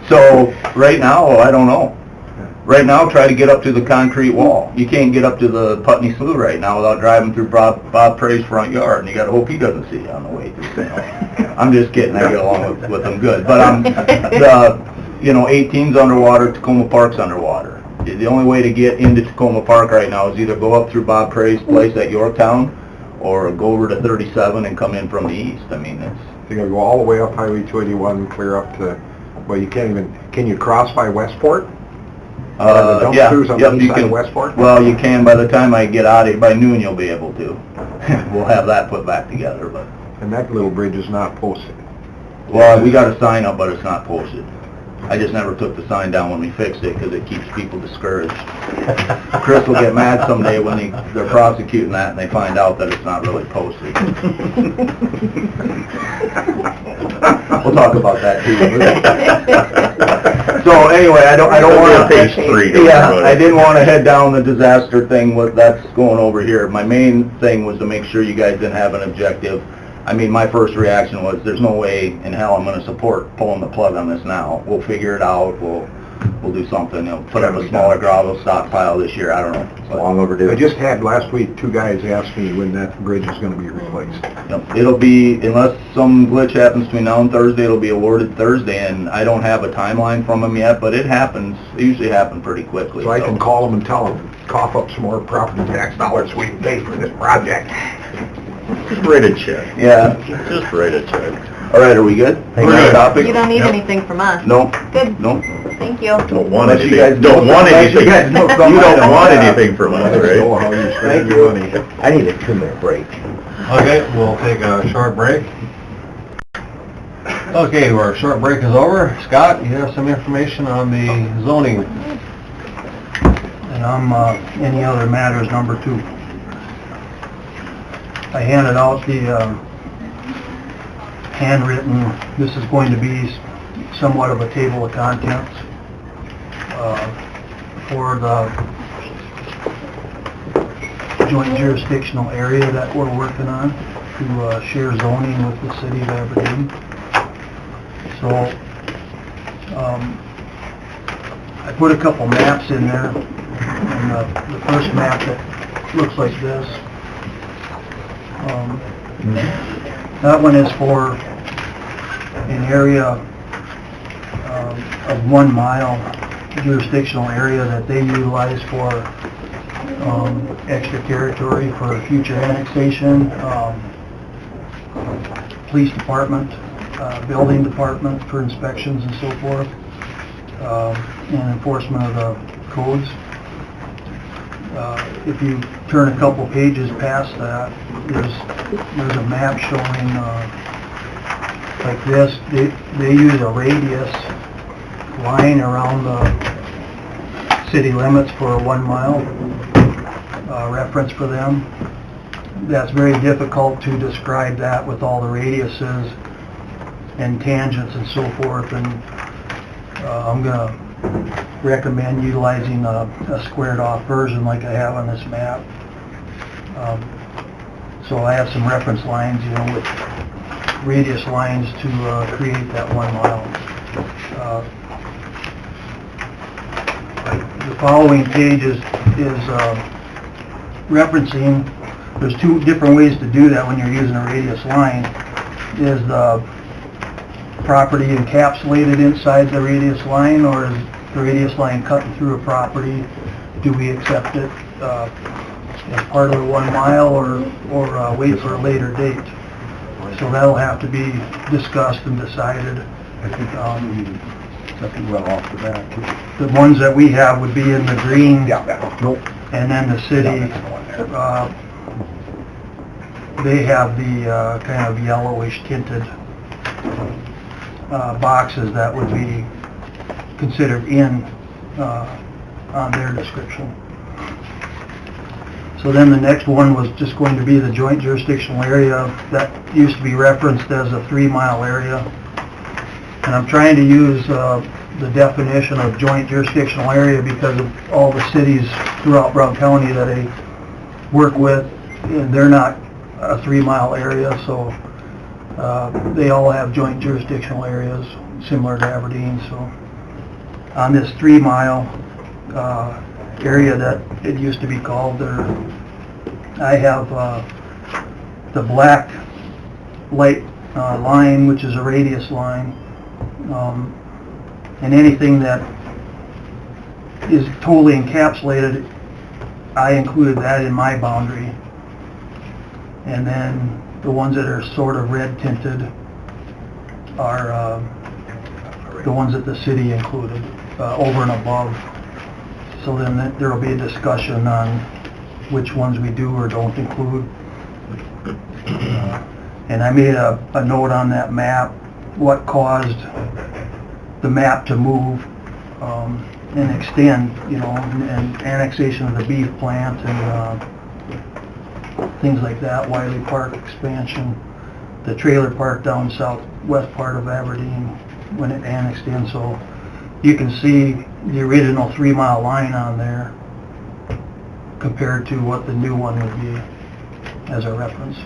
so, right now, I don't know. Right now, try to get up to the concrete wall. You can't get up to the Putney Slough right now without driving through Bob Pray's front yard, and you gotta hope he doesn't see you on the way through. I'm just kidding, I get along with him good. But, you know, 18's underwater, Tacoma Park's underwater. The only way to get into Tacoma Park right now is either go up through Bob Pray's place at Yorktown, or go over to 37 and come in from the east. I mean, it's... You gotta go all the way up Highway 281, clear up to, well, you can't even, can you cross by Westport? The dumpsters on the east side of Westport? Well, you can by the time I get out of here, by noon you'll be able to. We'll have that put back together, but... And that little bridge is not posted. Well, we got a sign up, but it's not posted. I just never took the sign down when we fixed it, because it keeps people discouraged. Chris will get mad someday when they're prosecuting that and they find out that it's not really posted. We'll talk about that too. So anyway, I don't want to... Page 3. Yeah, I didn't want to head down the disaster thing that's going over here. My main thing was to make sure you guys didn't have an objective. I mean, my first reaction was, there's no way in hell I'm going to support pulling the plug on this now. We'll figure it out, we'll do something, you know, put up a smaller gravel stockpile this year, I don't know. It's long overdue. I just had last week, 2 guys ask me when that bridge is gonna be replaced. Yep, it'll be, unless some glitch happens between now and Thursday, it'll be awarded Thursday, and I don't have a timeline from them yet, but it happens, it usually happens pretty quickly. So I can call them and tell them, cough up some more property tax dollars so we can pay for this project. Just write a check. Yeah. Just write a check. All right, are we good? We're good. Topic? You don't need anything from us. No. Good. No. Thank you. Don't want Unless you anything. guys Don't want anything. You guys know something You I don't don't want have. anything from us, Let us know how right? you spend your money. I need a 2-minute break. Okay, we'll take a short break. Okay, our short break is over. Scott, you have some information on the zoning. And I'm, any other matters, number 2. I handed out the handwritten, this is going to be somewhat of a table of contents for the joint jurisdictional area that we're working on to share zoning with the city of Aberdeen. So I put a couple maps in there, and the first map that looks like this. That one is for an area of 1 mile jurisdictional area that they utilize for extra territory for future annexation, police department, building department for inspections and so forth, and enforcement of the codes. If you turn a couple pages past that, there's a map showing like this. They use a radius line around the city limits for 1 mile. reference for them. That's very difficult to describe that with all the radiuses and tangents and so forth, and I'm going to recommend utilizing a squared off version like I have on this map. So I have some reference lines, you know, with radius lines to create that 1 mile. The following page is referencing, there's 2 different ways to do that when you're using a radius line. Is the property encapsulated inside the radius line, or is the radius line cutting through a property? Do we accept it as part of the 1 mile, or wait for a later date? So that'll have to be discussed and decided. I think something well off the bat. The ones that we have would be in the green, Nope. and then the city, they have the kind of yellowish tinted boxes that would be considered in on their description. So then the next one was just going to be the joint jurisdictional area. That used to be referenced as a 3 mile area. And I'm trying to use the definition of joint jurisdictional area because of all the cities throughout Brown County that I work with, and they're not a 3 mile area, so they all have joint jurisdictional areas similar to Aberdeen. So on this 3 mile area that it used to be called, I have the black light line, which is a radius line, and anything that is totally encapsulated, I included that in my boundary. And then the ones that are sort of red tinted are the ones that the city included over and above. So then there will be a discussion on which ones we do or don't include. And I made a note on that map, what caused the map to move and extend, you know, and annexation of the beef plant and things like that, Wiley Park expansion, the trailer park down southwest part of Aberdeen when it annexed in. So you can see the original 3 mile line on there compared to what the new one would be as a reference.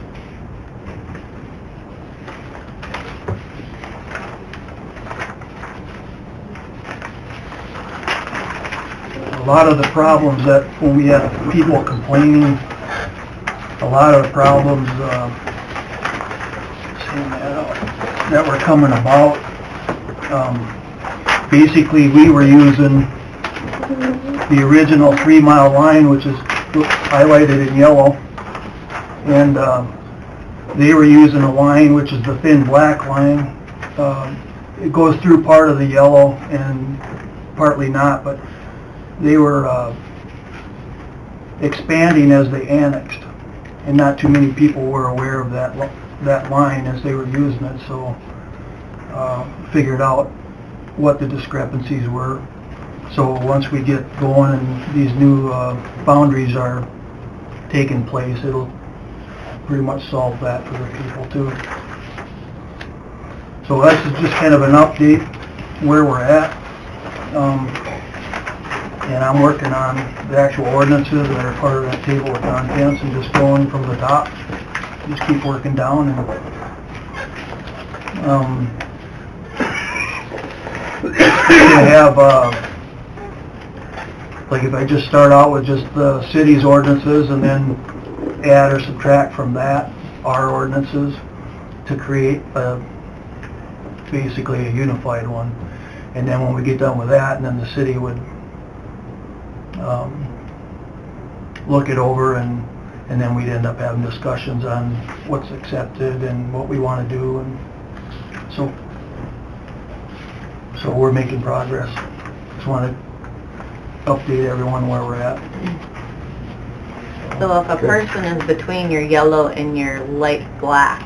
A lot of the problems that when we have people complaining, a lot of the problems that were coming about, basically we were using the original 3 mile line, which is highlighted in yellow, and they were using a line which is the thin black line. It goes through part of the yellow and partly not, but they were expanding as they annexed, and not too many people were aware of that line as they were using it, so figured out what the discrepancies were. So once we get going and these new boundaries are taking place, it'll pretty much solve that for the people too. So that's just kind of an update where we're at. And I'm working on the actual ordinances that are part of that table of contents and just going from the top. Just keep working down and to have like if I just start out with just the city's ordinances and then add or subtract from that our ordinances to create basically a unified one. And then when we get done with that, and then the city would look it over, and then we'd end up having discussions on what's accepted and what we want to do, and so we're making progress. Just want to update everyone where we're at. So if a person is between your yellow and your light black,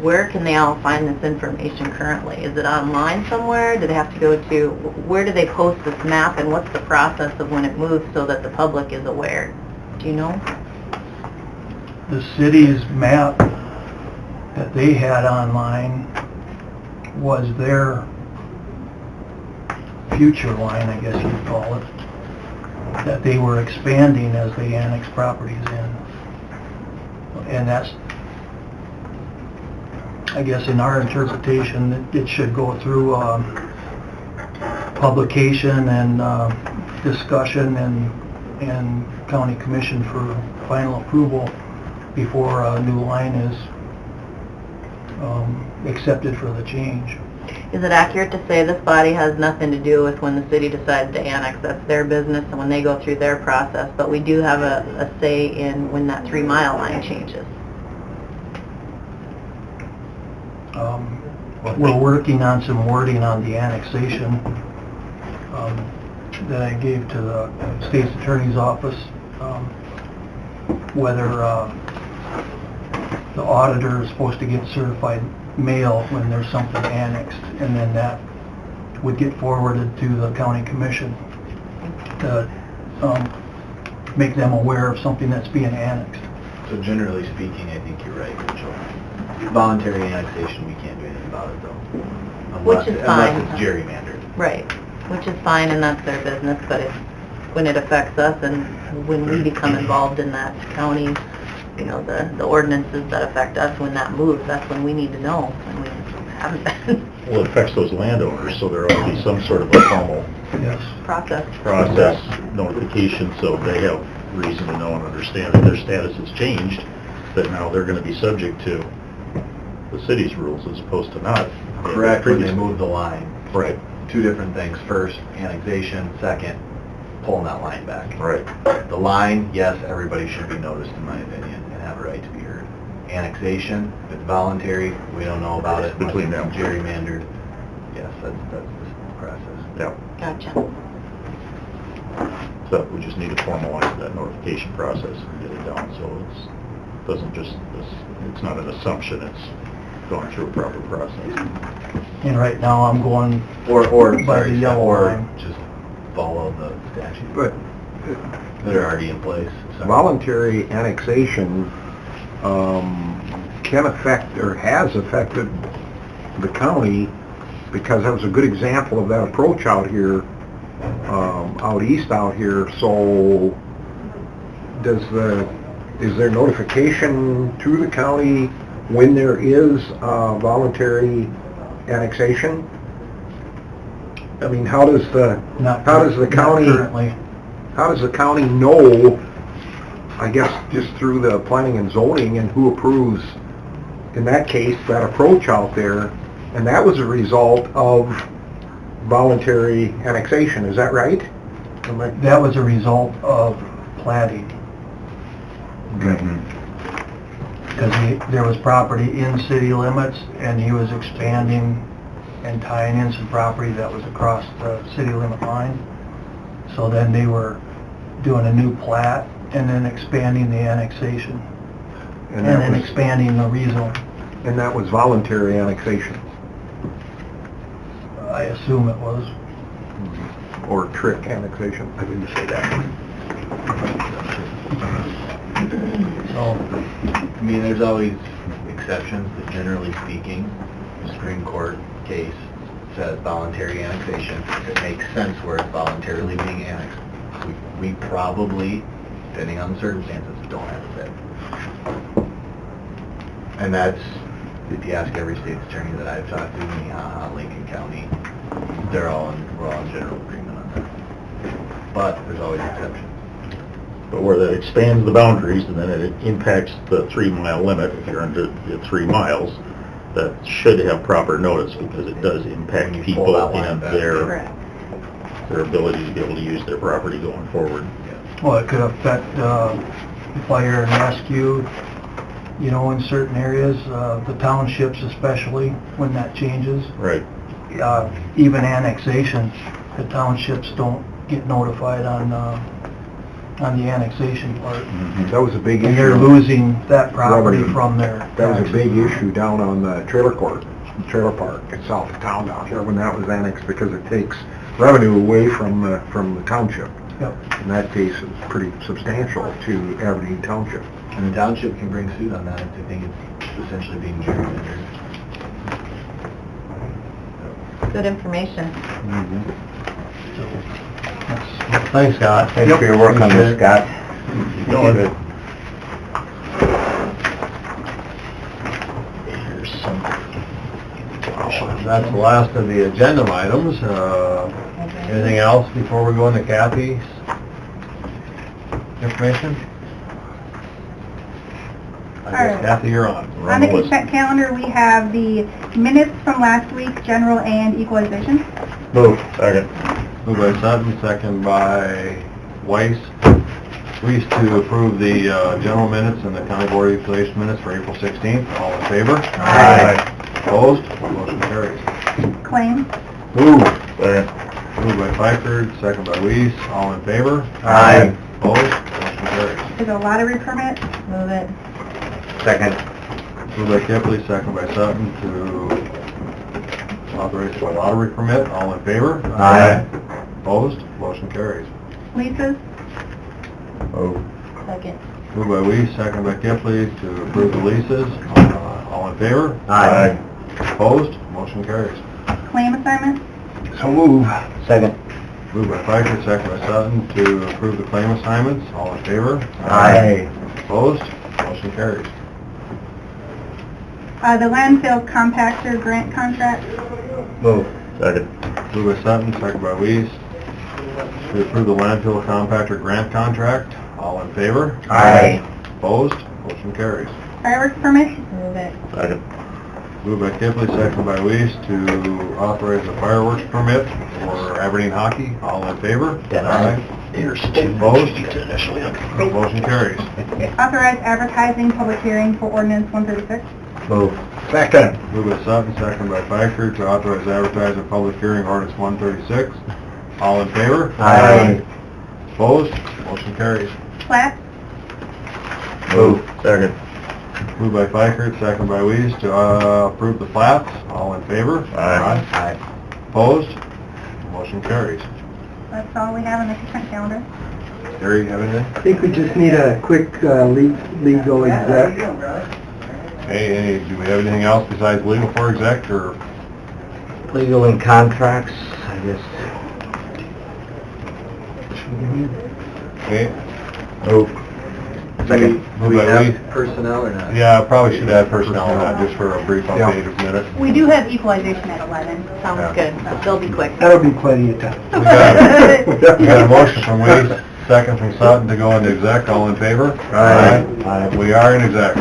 where can they all find this information currently? Is it online somewhere? Do they have to go to, where do they post this map, and what's the process of when it moves so that the public is aware? Do you know? The city's map that they had online was their future line, I guess you'd call it, that they were expanding as they annexed properties in. And that's, I guess in our interpretation, it should go through publication and discussion and county commission for final approval before a new line is accepted for the change. Is it accurate to say this body has nothing to do with when the city decides to annex? That's their business and when they go through their process, but we do have a say in when that 3 mile line changes. We're working on some wording on the annexation that I gave to the state's attorney's office, whether the auditor is supposed to get certified mail when there's something annexed, and then that would get forwarded to the county commission to make them aware of something that's being annexed. So generally speaking, I think you're right, Mitchell. Voluntary annexation, we can't do anything about it though. Which is fine. Unless it's gerrymandered. Right, which is fine and that's their business, but when it affects us and when we become involved in that county, you know, the ordinances that affect us, when that moves, that's when we need to know, and we haven't been. Well, it affects those landowners, so there ought to be some sort of a formal Process notification, so they have reason to know and understand that their status has changed, that now they're going to be subject to the city's rules as opposed to not. Correct, when they move the line. Right. Two different things. First, annexation. Second, pulling that line back. Right. The line, yes, everybody should be noticed in my opinion and have a right to be heard. Annexation, if it's voluntary, we don't know about it. Between them. Gerrymandered. Yes, that's the process. Yeah. Gotcha. So we just need to formalize that notification process and get it down, so it's not an assumption, it's going through a proper process. And right now I'm going or by the yellow line. Just follow the statute. But that are already in place. Voluntary annexation can affect or has affected the county, because that was a good example of that approach out here, out east out here. So is there notification to the county when there is voluntary annexation? I mean, how does the county know, I guess just through the planning and zoning, and who approves, in that case, that approach out there, and that was a result of voluntary annexation, is that right? That was a result of plating. Because there was property in city limits, and he was expanding and tying in some property that was across the city limit line. So then they were doing a new plat and then expanding the annexation. And then expanding the rezone. And that was voluntary annexation? I assume it was. Or trick annexation, I didn't say that. So, I mean, there's always exceptions, but generally speaking, the Supreme Court case says voluntary annexation. It makes sense where it's voluntarily being annexed. We probably, depending on the circumstances, don't have a say. And that's, if you ask every state's attorney that I've talked to, Minnehaha, Lincoln County, we're all in general agreement on that. But there's always exceptions. But where that expands the boundaries and then it impacts the 3 mile limit, if you're under 3 miles, that should have proper notice, because it does impact people and their ability to be able to use their property going forward. well, it could affect fire and rescue, you know, in certain areas, the townships especially, when that changes. Right. Even annexation, the townships don't get notified on the annexation part. That was a big issue. And they're losing that property from their That was a big taxes. issue down on the trailer park in south of town down here when that was annexed, because it takes revenue away from the township. In that case, it's pretty substantial to Aberdeen Township. And the township can bring suit on that if they think it's essentially being gerrymandered. Good information. Thanks, Scott. Thanks for your work on this, Scott. Keep going. That's the last of the agenda items. Anything else before we go into Kathy's information? I guess Alright. Kathy, you're on. We're On the list. consent calendar, we have the minutes from last week, general and equalization. Move. Second. Moved by Sutton, second by Weiss. Please to approve the general minutes and the county board of equalization minutes for April 16th. All in favor? Aye. Opposed? Motion carries. Claims. Move. Second. Moved by Pfeiffer, second by Weiss. All in favor? Aye. Opposed? Motion carries. There's a lottery permit. Move it. Second. Moved by Kipley, second by Sutton to authorize a lottery permit. All in favor? Aye. Opposed? Motion carries. Leases. Move. Second. Moved by Weiss, second by Kipley to approve the leases. All in favor? Aye. Opposed? Motion carries. Claim assignment. So move. Second. Moved by Pfeiffer, second by Sutton to approve the claim assignments. All in favor? Aye. Opposed? Motion carries. The landfill compactor grant contract. Move. Second. Moved by Sutton, second by Weiss to approve the landfill compactor grant contract. All in favor? Aye. Opposed? Motion carries. Fireworks permit. Move it. Second. Moved by Kipley, second by Weiss to authorize a fireworks permit for Aberdeen hockey. All in favor? Aye. Here's two. Opposed? Motion carries. Authorize advertising public hearing for ordinance 136. Move. Second. Moved by Sutton, second by Pfeiffer to authorize advertising public hearing ordinance 136. All in favor? Aye. Opposed? Motion carries. Plat. Move. Second. Moved by Pfeiffer, second by Weiss to approve the plats. All in favor? Aye. Opposed? Motion carries. That's all we have on the consent calendar. Gary, you have anything? I think we just need a quick legal exec. Hey, do we have anything else besides legal for exec, or? Legal and contracts, I guess. Okay. Move. Second. Moved by Weiss. Personnel or not? Yeah, probably should add personnel on that, just for a brief update of minutes. We do have equalization at 11. Sounds good. They'll be quick. That'll be plenty of time. We got a motion from Weiss, second from Sutton to go into exec. All in favor? Aye. Aye. We are in exec.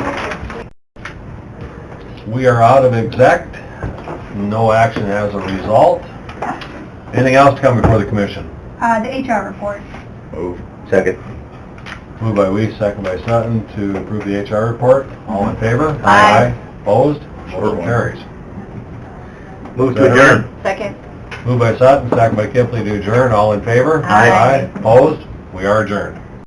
We are out of exec. No action as a result. Anything else to come before the commission? The HR report. Move. Second. Moved by Weiss, second by Sutton to approve the HR report. All in favor? Aye. Opposed? Motion carries. Move to adjourn. Second. Moved by Sutton, second by Kipley to adjourn. All in favor? Aye. Opposed? We are adjourned.